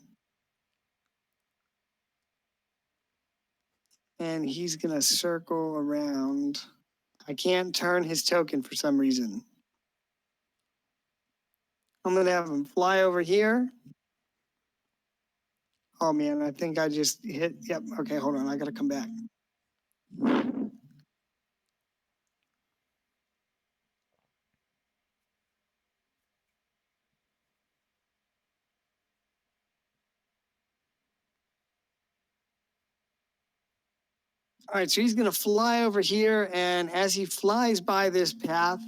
S1: And he's going to circle around. I can't turn his token for some reason. I'm going to have him fly over here. Oh, man, I think I just hit. Yep. Okay, hold on. I got to come back. All right, so he's going to fly over here. And as he flies by this path,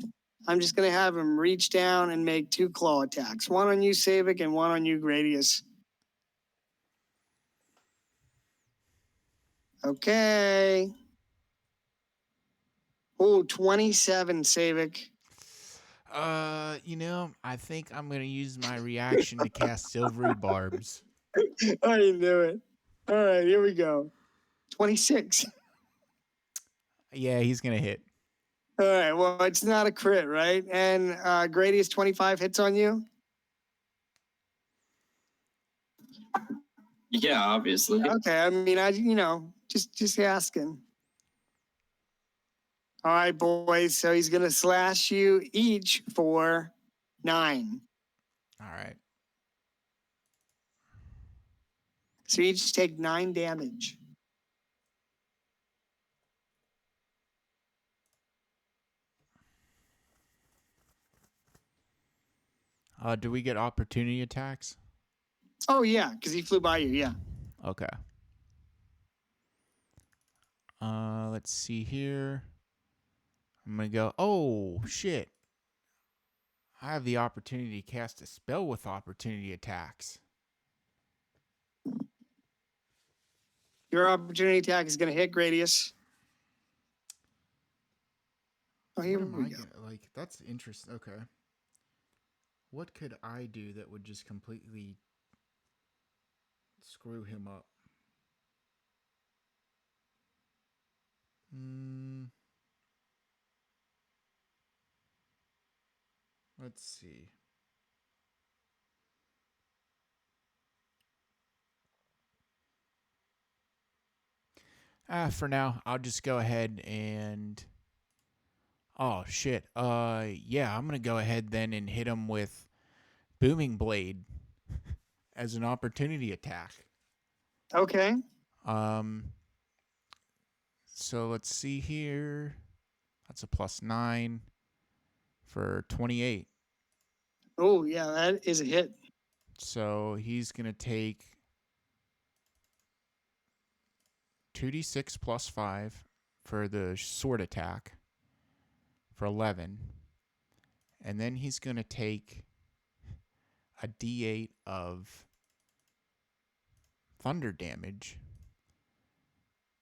S1: I'm just going to have him reach down and make 2 claw attacks. One on you, Savik, and one on you, Gradius. Okay. Oh, 27, Savik.
S2: I think I'm gonna use my reaction to cast Silvery Barbs.
S1: I knew it. All right, here we go. 26.
S2: Yeah, he's gonna hit.
S1: All right, well, it's not a crit, right? And Gradius 25 hits on you?
S3: Yeah, obviously.
S1: Okay, I mean, just asking. All right, boys. So he's gonna slash you each for 9.
S2: All right.
S1: So you each take 9 damage.
S2: Do we get opportunity attacks?
S1: Oh yeah, because he flew by you. Yeah.
S2: Okay. Let's see here. I'm gonna go. Oh shit! I have the opportunity to cast a spell with opportunity attacks.
S1: Your opportunity attack is gonna hit Gradius. Oh, here we go.
S2: Like, that's interesting. Okay. What could I do that would just completely screw him up? Let's see. For now, I'll just go ahead and... Oh, shit. Yeah, I'm going to go ahead then and hit him with Booming Blade as an opportunity attack.
S1: Okay.
S2: So let's see here. That's a +9 for 28.
S1: Oh, yeah, that is a hit.
S2: So he's going to take 2d6 plus 5 for the sword attack for 11. And then he's going to take a d8 of thunder damage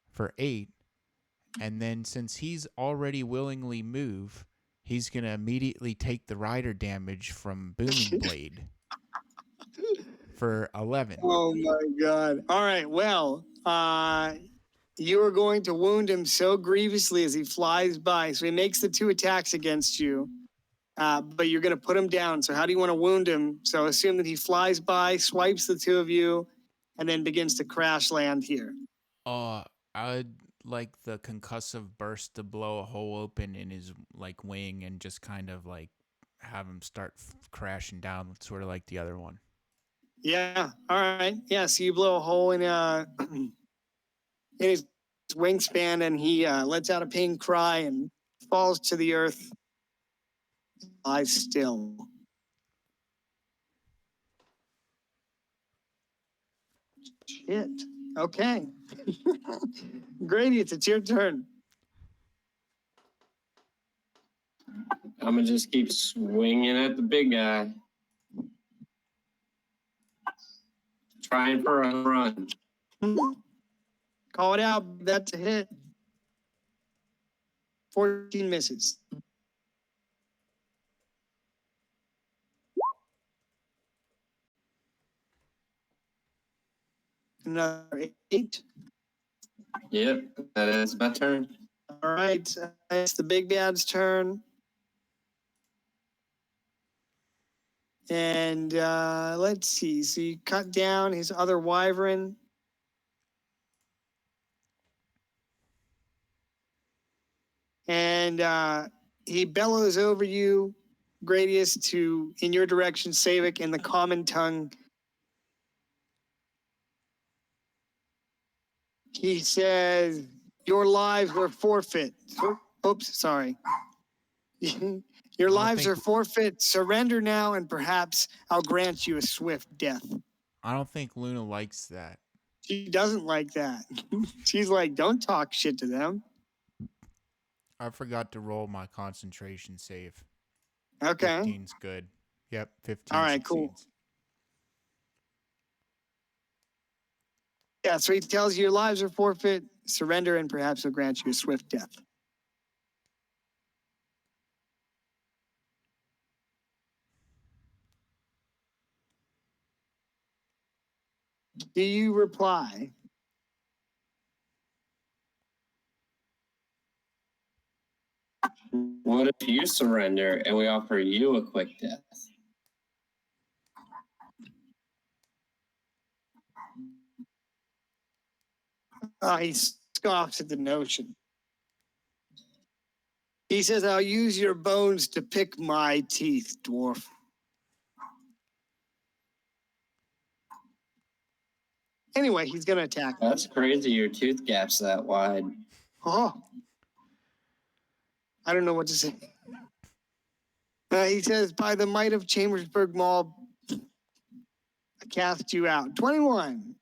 S2: for 8. And then since he's already willingly moved, he's going to immediately take the rider damage from Booming Blade for 11.
S1: Oh my god. All right, well, you are going to wound him so grievously as he flies by. So he makes the 2 attacks against you, but you're going to put him down. So how do you want to wound him? So assume that he flies by, swipes the 2 of you, and then begins to crash land here.
S2: I'd like the concussive burst to blow a hole open in his like wing and just kind of like have him start crashing down, sort of like the other one.
S1: Yeah. All right. Yeah. So you blow a hole in in his wingspan, and he lets out a pain cry and falls to the earth. Lies still. Shit. Okay. Gradius, it's your turn.
S3: I'm gonna just keep swinging at the big guy. Trying for a run.
S1: Call it out. That's a hit. 14 misses. Another 8.
S3: Yep, that is my turn.
S1: All right. It's the big bad's turn. And let's see. So you cut down his other wyvern. And he bellows over you, Gradius, to in your direction, Savik, in the common tongue. He says, "Your lives were forfeit." Oops, sorry. Your lives are forfeit. Surrender now, and perhaps I'll grant you a swift death.
S2: I don't think Luna likes that.
S1: She doesn't like that. She's like, don't talk shit to them.
S2: I forgot to roll my concentration save.
S1: Okay.
S2: 15's good. Yep, 15.
S1: All right, cool. Yeah, so he tells you your lives are forfeit. Surrender, and perhaps he'll grant you a swift death. Do you reply?
S3: What if you surrender and we offer you a quick death?
S1: He scoffs at the notion. He says, I'll use your bones to pick my teeth, dwarf. Anyway, he's going to attack.
S3: That's crazy. Your tooth gap's that wide.
S1: Oh. I don't know what to say. He says, by the might of Chambersburg Mall, I cast you out. 21.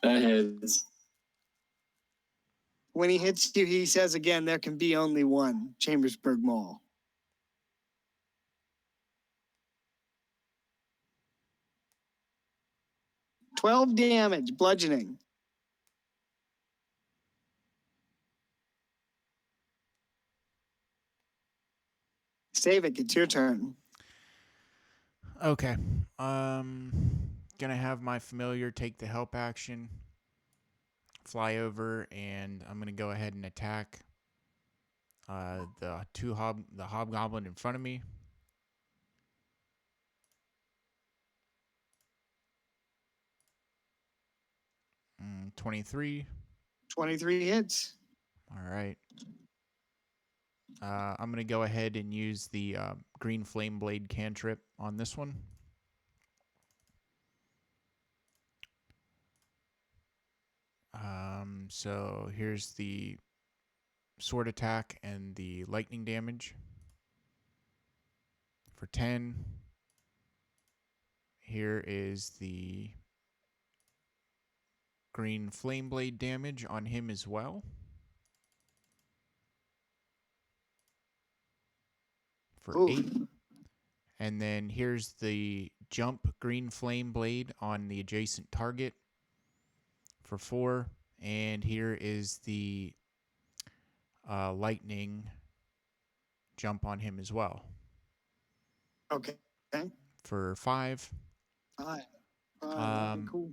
S3: That hits.
S1: When he hits you, he says again, there can be only one Chambersburg Mall. $12 damage, bludgeoning. Savik, it's your turn.
S2: Okay. Gonna have my familiar take the help action, fly over, and I'm gonna go ahead and attack the hobgoblin in front of me. Mm, 23.
S1: 23 hits.
S2: All right. I'm going to go ahead and use the green flame blade cantrip on this one. So here's the sword attack and the lightning damage for 10. Here is the green flame blade damage on him as well. For
S1: Ooh.
S2: 8. And then here's the jump green flame blade on the adjacent target for 4. And here is the lightning jump on him as well.
S1: Okay.
S2: For 5.
S1: Cool.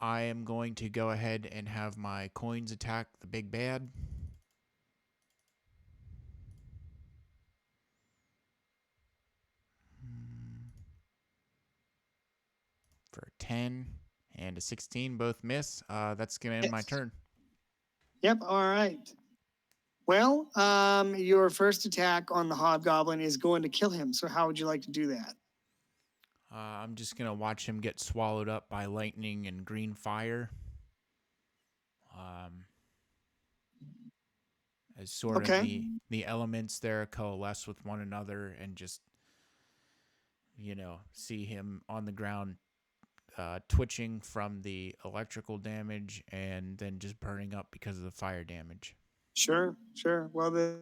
S2: I am going to go ahead and have my coins attack the big bad. For 10 and a 16, both miss. That's going to end my turn.
S1: Yep, all right. Well, your first attack on the hobgoblin is going to kill him. So how would you like to do that?
S2: I'm just going to watch him get swallowed up by lightning and green fire. As sort of the elements there coalesce with one another and just, see him on the ground twitching from the electrical damage and then just burning up because of the fire damage.
S1: Sure. Well, the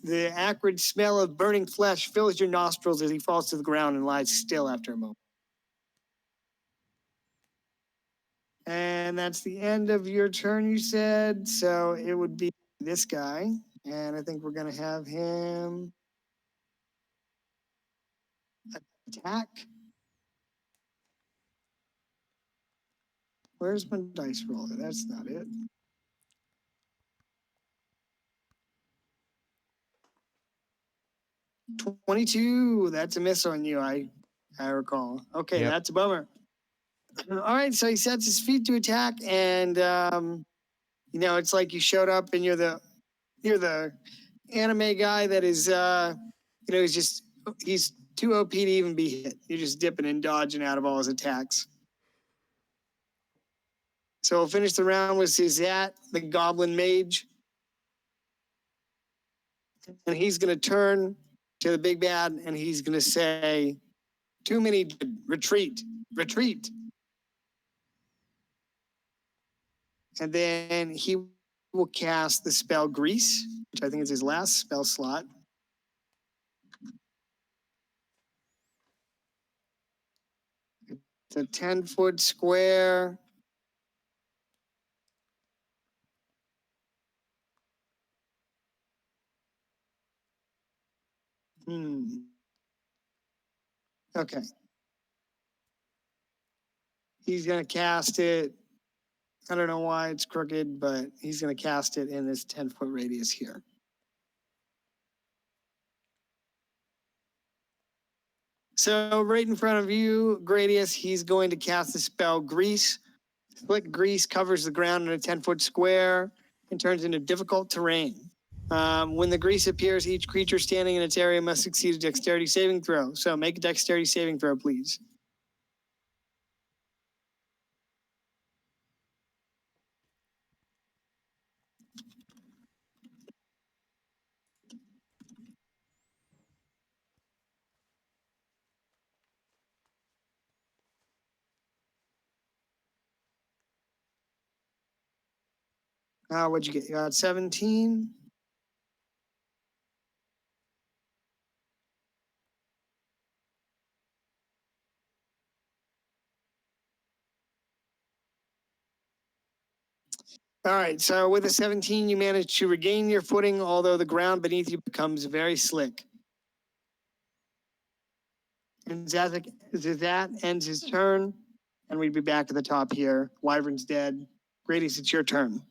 S1: The acrid smell of burning flesh fills your nostrils as he falls to the ground and lies still after a moment. And that's the end of your turn, you said. So it would be this guy. And I think we're going to have him attack. Where's my dice roller? That's not it. $22. That's a miss on you, I recall. Okay,
S2: Yep.
S1: That's a bummer. All right, so he sets his feet to attack, and it's like you showed up and you're the anime guy that is he's too OP to even be hit. You're just dipping and dodging out of all his attacks. So we'll finish the round with Suzat, the Goblin Mage. And he's going to turn to the big bad and he's going to say, too many, retreat, retreat. And then he will cast the spell Grease, which I think is his last spell slot. It's a 10-foot square. Okay. He's going to cast it. I don't know why it's crooked, but he's going to cast it in this 10-foot radius here. So right in front of you, Gradius, he's going to cast the spell Grease. Slick grease covers the ground in a 10-foot square and turns into difficult terrain. When the grease appears, each creature standing in its area must succeed a dexterity saving throw. So make a dexterity saving throw, please. What'd you get? You got 17? All right, so with a 17, you manage to regain your footing, although the ground beneath you becomes very slick. And Zazak ends his turn, and we'd be back at the top here. Wyvern's dead. Gradius, it's your turn.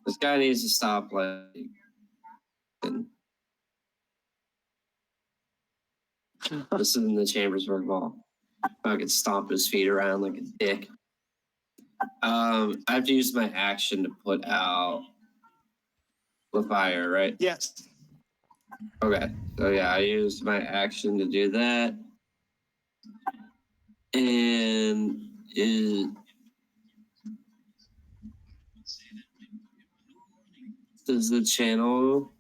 S3: This guy needs to stop, like, this is in the Chambersburg Ball. I could stomp his feet around like a dick. I have to use my action to put out the fire, right?
S1: Yes.
S3: Okay. So yeah, I used my action to do that. And does the channel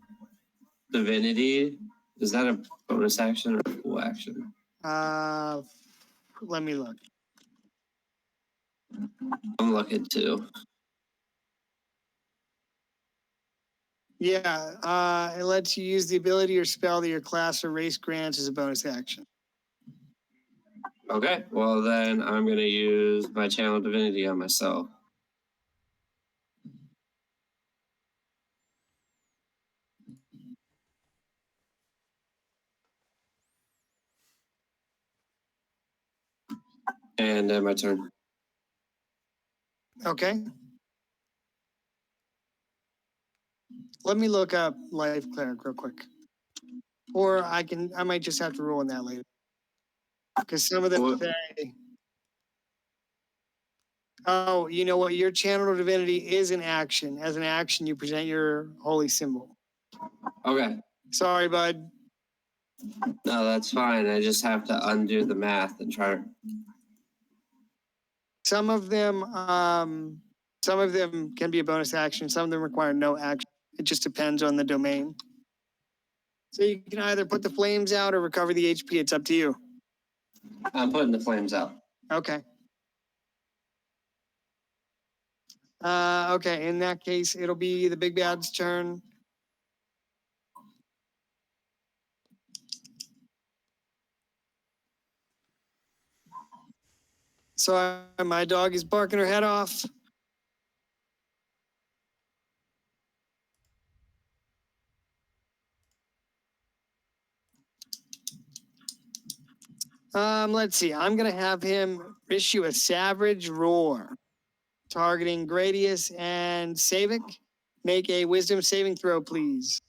S3: divinity, is that a bonus action or a full action?
S1: Let me look.
S3: I'm looking too.
S1: Yeah, it lets you use the ability or spell that your class or race grants as a bonus action.
S3: Okay, well then I'm gonna use my channel divinity on myself. And my turn.
S1: Okay. Let me look up Life Cleric real quick. Or I might just have to roll on that later. Because some of them say, oh, you know what? Your channel divinity is an action. As an action, you present your holy symbol.
S3: Okay.
S1: Sorry, bud.
S3: No, that's fine. I just have to undo the math and try.
S1: Some of them Some of them can be a bonus action. Some of them require no action. It just depends on the domain. So you can either put the flames out or recover the HP. It's up to you.
S3: I'm putting the flames out.
S1: Okay. Okay, in that case, it'll be the big bad's turn. So my dog is barking her head off. Let's see. I'm gonna have him issue a savage roar, targeting Gradius and Savic. Make a wisdom saving throw, please.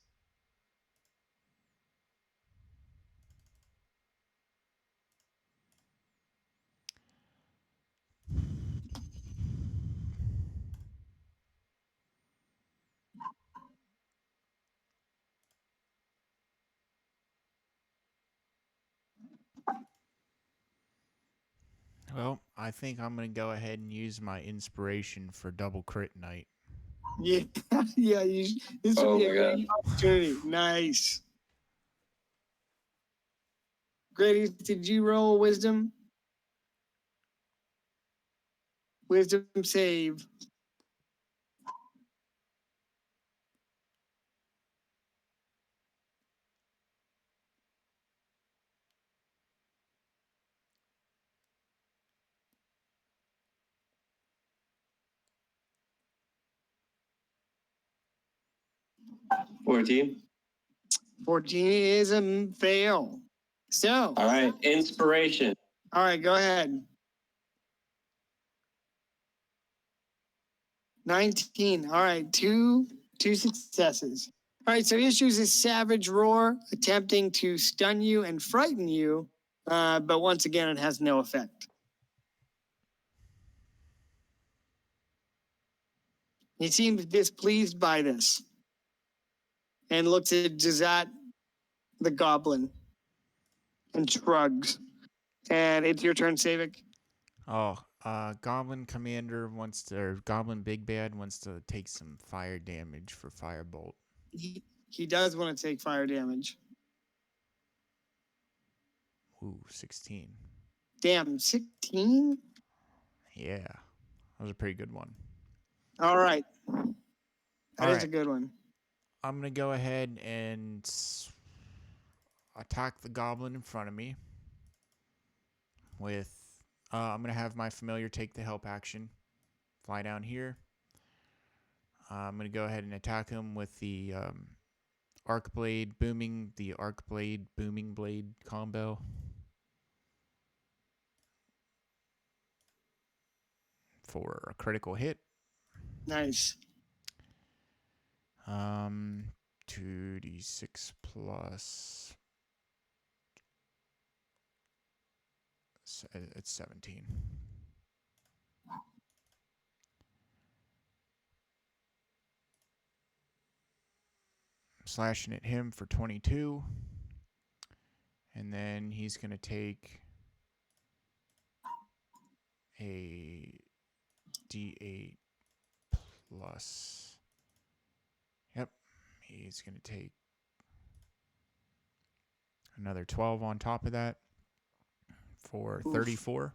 S2: Well, I think I'm going to go ahead and use my inspiration for double crit night.
S1: Yeah, yeah. This would be a great opportunity. Nice. Gradius, did you roll wisdom? Wisdom save.
S3: $14.
S1: 14 is a fail. So.
S3: All right, inspiration.
S1: All right, go ahead. 19. All right, two successes. All right, so he issues a savage roar, attempting to stun you and frighten you, but once again, it has no effect. He seems displeased by this and looks at Jazat, the goblin, and shrugs. And it's your turn, Savic.
S2: Oh, Goblin Commander wants to, or Goblin Big Bad wants to take some fire damage for Firebolt.
S1: He does want to take fire damage.
S2: Ooh, 16.
S1: Damn, 16?
S2: Yeah, that was a pretty good one.
S1: All right. That is
S2: right.
S1: a good one.
S2: I'm going to go ahead and attack the goblin in front of me with, I'm going to have my familiar take the help action, fly down here. I'm going to go ahead and attack him with the Arc Blade Booming Blade combo. For a critical hit.
S1: Nice.
S2: 2d6 plus. It's 17. Slashing at him for 22. And then he's going to take a d8 plus. Yep. He's going to take another 12 on top of that for 34.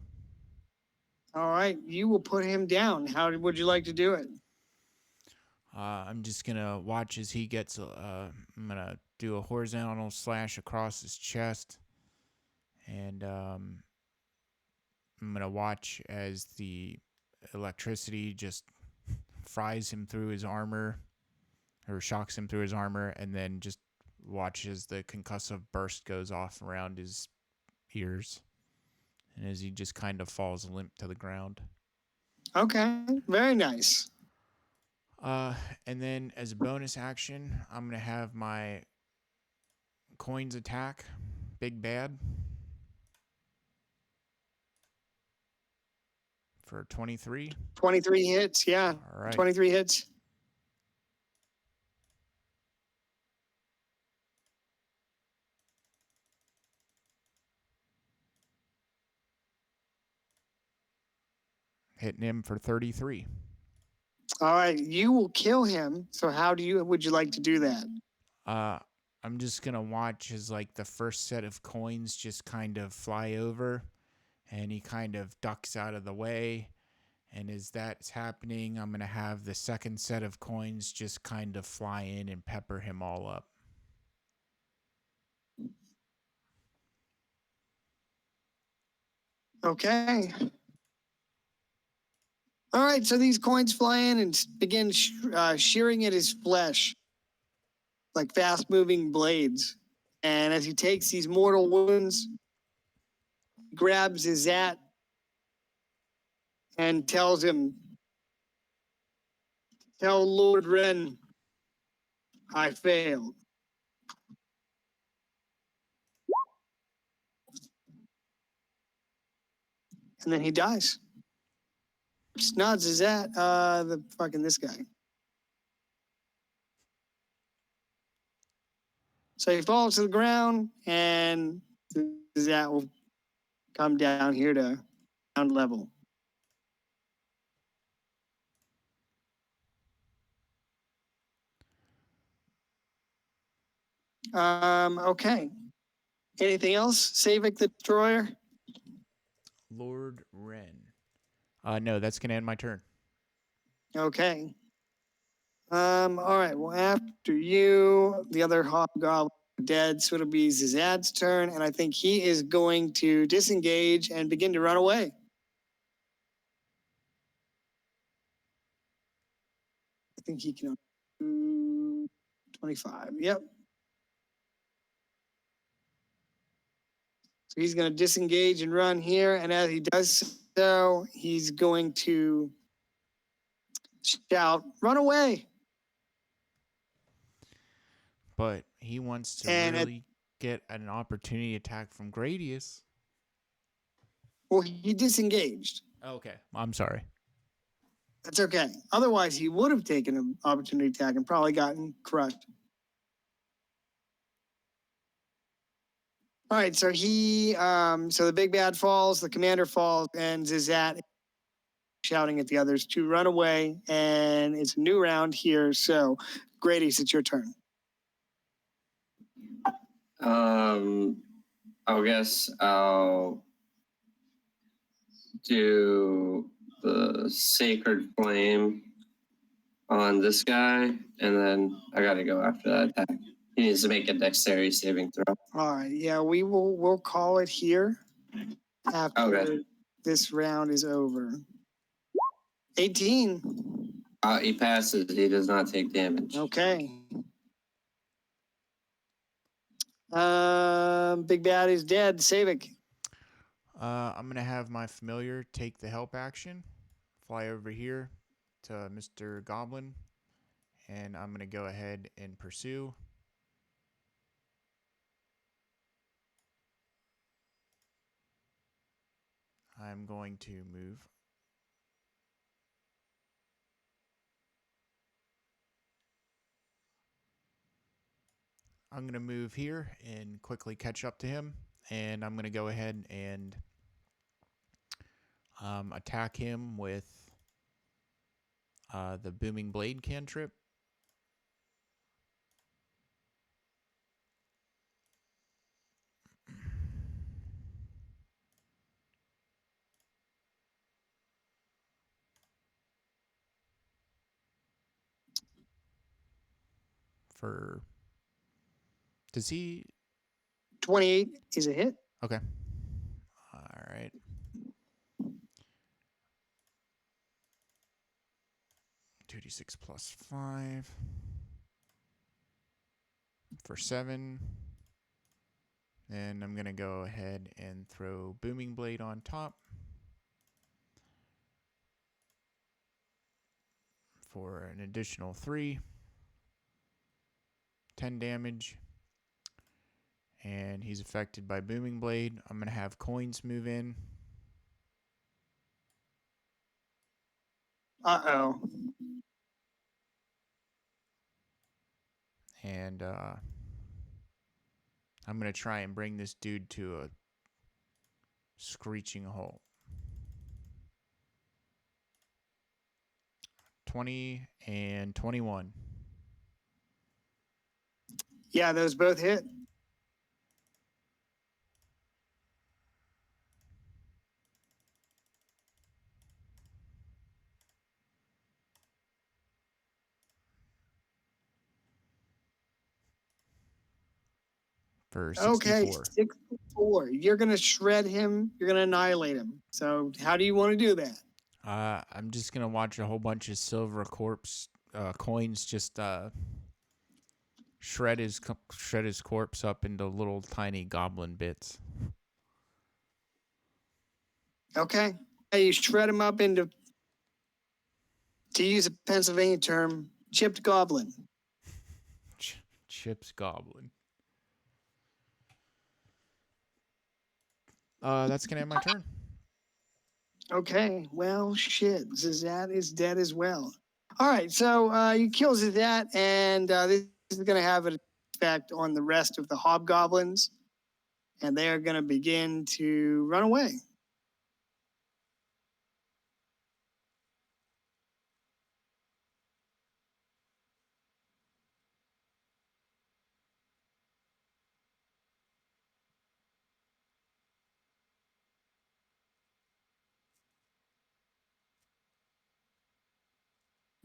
S1: All right. You will put him down. How would you like to do it?
S2: I'm just going to watch as he gets, I'm going to do a horizontal slash across his chest. And I'm going to watch as the electricity just fries him through his armor, or shocks him through his armor, and then just watch as the concussive burst goes off around his ears. And as he just kind of falls limp to the ground.
S1: Okay. Very nice.
S2: And then as a bonus action, I'm going to have my coins attack, Big Bad, for 23.
S1: 23 hits, yeah.
S2: All right.
S1: 23 hits.
S2: Hitting him for 33.
S1: All right, you will kill him. So how would you like to do that?
S2: I'm just gonna watch as like the first set of coins just kind of fly over, and he kind of ducks out of the way. And as that's happening, I'm gonna have the second set of coins just kind of fly in and pepper him all up.
S1: Okay. All right, so these coins fly in and begin shearing at his flesh like fast-moving blades. And as he takes these mortal wounds, he grabs Zizat and tells him, "Tell Lord Ren I failed." And then he dies. Snods Zizat, this guy. So he falls to the ground, and Zizat will come down here to ground level. Okay. Anything else, Savik the Destroyer?
S2: Lord Ren. No, that's gonna end my turn.
S1: Okay. All right. Well, after you, the other hobgoblin dead, so it'll be Zizad's turn, and I think he is going to disengage and begin to run away. I think he can. 25. Yep. So he's going to disengage and run here, and as he does so, he's going to shout, "Run away!"
S2: But he wants to
S1: And
S2: really get an opportunity attack from Gradius.
S1: Well, he disengaged.
S2: Okay, I'm sorry.
S1: That's okay. Otherwise, he would have taken an opportunity attack and probably gotten crushed. All right, so so the big bad falls, the commander falls, and Zizat shouting at the others to run away, and it's a new round here. So, Gradius, it's your turn.
S3: I guess I'll do the Sacred Flame on this guy, and then I gotta go after that attack. He needs to make a dexterity saving throw.
S1: All right, yeah, we'll call it here after this round is over. 18.
S3: He passes. He does not take damage.
S1: Okay. Big bad is dead. Savik.
S2: I'm gonna have my familiar take the help action, fly over here to Mr. Goblin, and I'm gonna go ahead and pursue. I'm going to move. I'm going to move here and quickly catch up to him. And I'm going to go ahead and attack him with the Booming Blade cantrip. Does he?
S1: 28 is a hit.
S2: Okay. All right. $2d6 plus 5 for 7. And I'm going to go ahead and throw Booming Blade on top for an additional 3. 10 damage. And he's affected by Booming Blade. I'm going to have coins move in.
S1: Uh-oh.
S2: And I'm going to try and bring this dude to a screeching halt. 20 and 21.
S1: Yeah, those both hit.
S2: For
S1: Okay,
S2: 64.
S1: 64. You're going to shred him. You're going to annihilate him. So how do you want to do that?
S2: I'm just gonna watch a whole bunch of silver corpse coins just shred his corpse up into little tiny goblin bits.
S1: Okay. You shred him up into, to use a Pennsylvania term, chipped goblin.
S2: Chips goblin. That's gonna end my turn.
S1: Okay, well, shit. Zizat is dead as well. All right, so you kill Zizat, and this is going to have an effect on the rest of the hobgoblins, and they are going to begin to run away.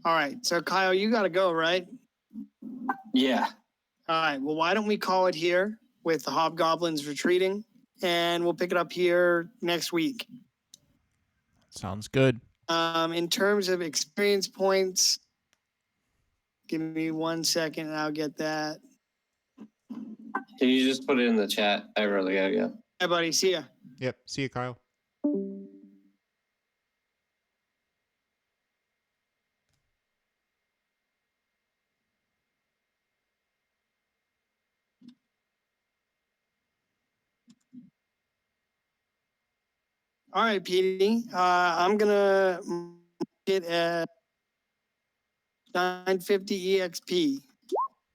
S1: All right, so Kyle, you got to go, right?
S3: Yeah.
S1: All right, well, why don't we call it here with the hobgoblins retreating, and we'll pick it up here next week.
S2: Sounds good.
S1: In terms of experience points, give me 1 second and I'll get that.
S3: Can you just put it in the chat? I really gotta go.
S1: Hi, buddy. See ya.
S2: Yep. See you, Kyle.
S1: All right, Petey. I'm gonna get at 950 EXP.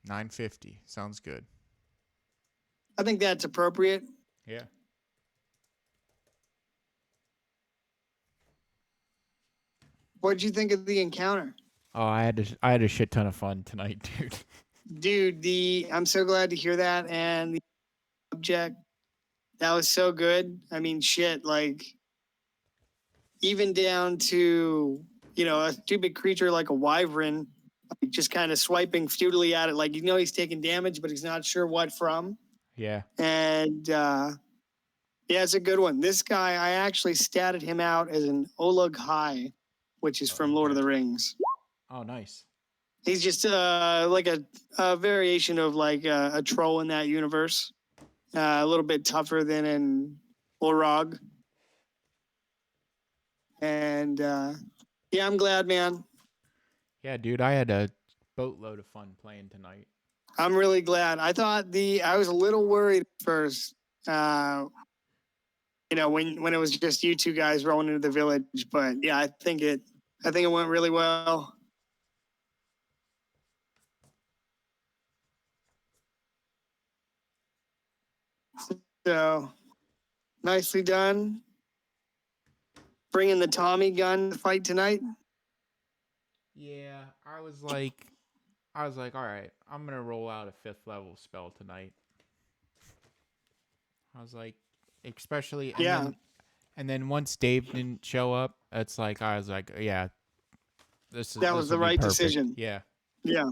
S2: 950. Sounds good.
S1: I think that's appropriate.
S2: Yeah.
S1: What'd you think of the encounter?
S2: Oh, I had a shit ton of fun tonight, dude.
S1: Dude, I'm so glad to hear that. And the object, that was so good. I mean, shit, like even down to, a stupid creature like a wyvern, like, just kind of swiping futilely at it. Like, he's taking damage, but he's not sure what from.
S2: Yeah.
S1: And yeah, it's a good one. This guy, I actually statted him out as an Oleg High, which is from Lord of the Rings.
S2: Oh, nice.
S1: He's just like a variation of like a troll in that universe. A little bit tougher than an Orog. And yeah, I'm glad, man.
S2: Yeah, dude, I had a boatload of fun playing tonight.
S1: I'm really glad. I thought I was a little worried at first. When it was just you two guys rolling into the village, but yeah, I think it went really well. So nicely done. Bringing the Tommy gun to fight tonight.
S2: Yeah, I was like, all right, I'm gonna roll out a 5th level spell tonight. I was like, especially and then once Dave didn't show up, I was like, yeah,
S1: that was the right decision.
S2: Yeah.
S1: Yeah.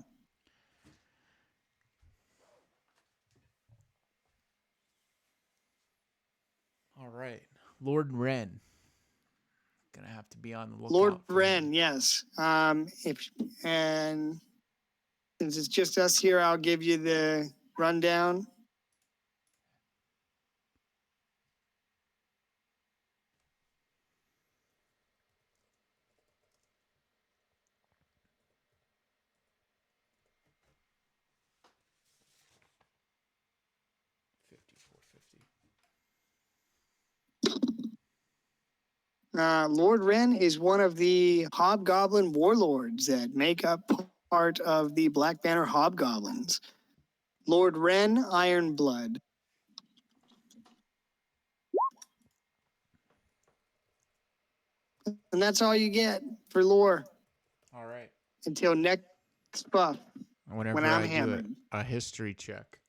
S2: All right, Lord Wren. Gonna have to be on the lookout.
S1: Lord Wren, yes. And since it's just us here, I'll give you the rundown. Lord Wren is one of the hobgoblin warlords that make up part of the Black Banner Hobgoblins. Lord Wren, Ironblood. And that's all you get for lore.
S2: All right.
S1: until next buff
S2: Whenever
S1: when I'm
S2: I do
S1: hammered.
S2: a history check.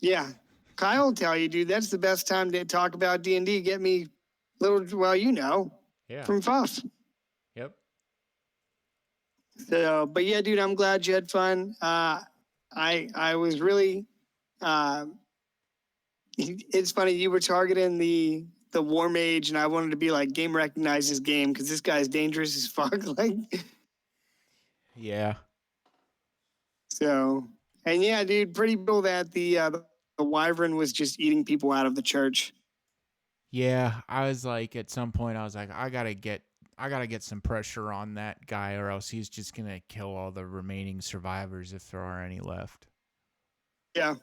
S1: Yeah. Kyle will tell you, dude, that's the best time to talk about D&D. Get me
S2: Yeah.
S1: from Fuff.
S2: Yep.
S1: So, but yeah, dude, I'm glad you had fun. I was really, it's funny, you were targeting the war mage, and I wanted to be like, game recognizes game, because this guy's dangerous as fuck. Like,
S2: Yeah.
S1: so, and yeah, dude, pretty cool that the wyvern was just eating people out of the church.
S2: Yeah. I was like, at some point, I was like, I gotta get some pressure on that guy, or else he's just gonna kill all the remaining survivors if there are any left.
S1: Yeah.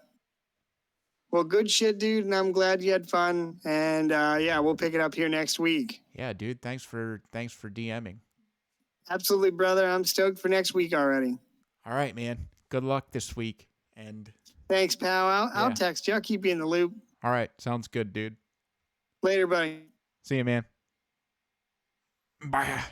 S1: Well, good shit, dude, and I'm glad you had fun. And yeah, we'll pick it up here next week.
S2: Yeah, dude. Thanks for DMing.
S1: Absolutely, brother. I'm stoked for next week already.
S2: All right, man. Good luck this week. And
S1: Thanks, pal. I'll
S2: Yeah.
S1: text you. I'll keep you in the loop.
S2: all right, sounds good, dude.
S1: Later, buddy.
S2: See you, man. Bye.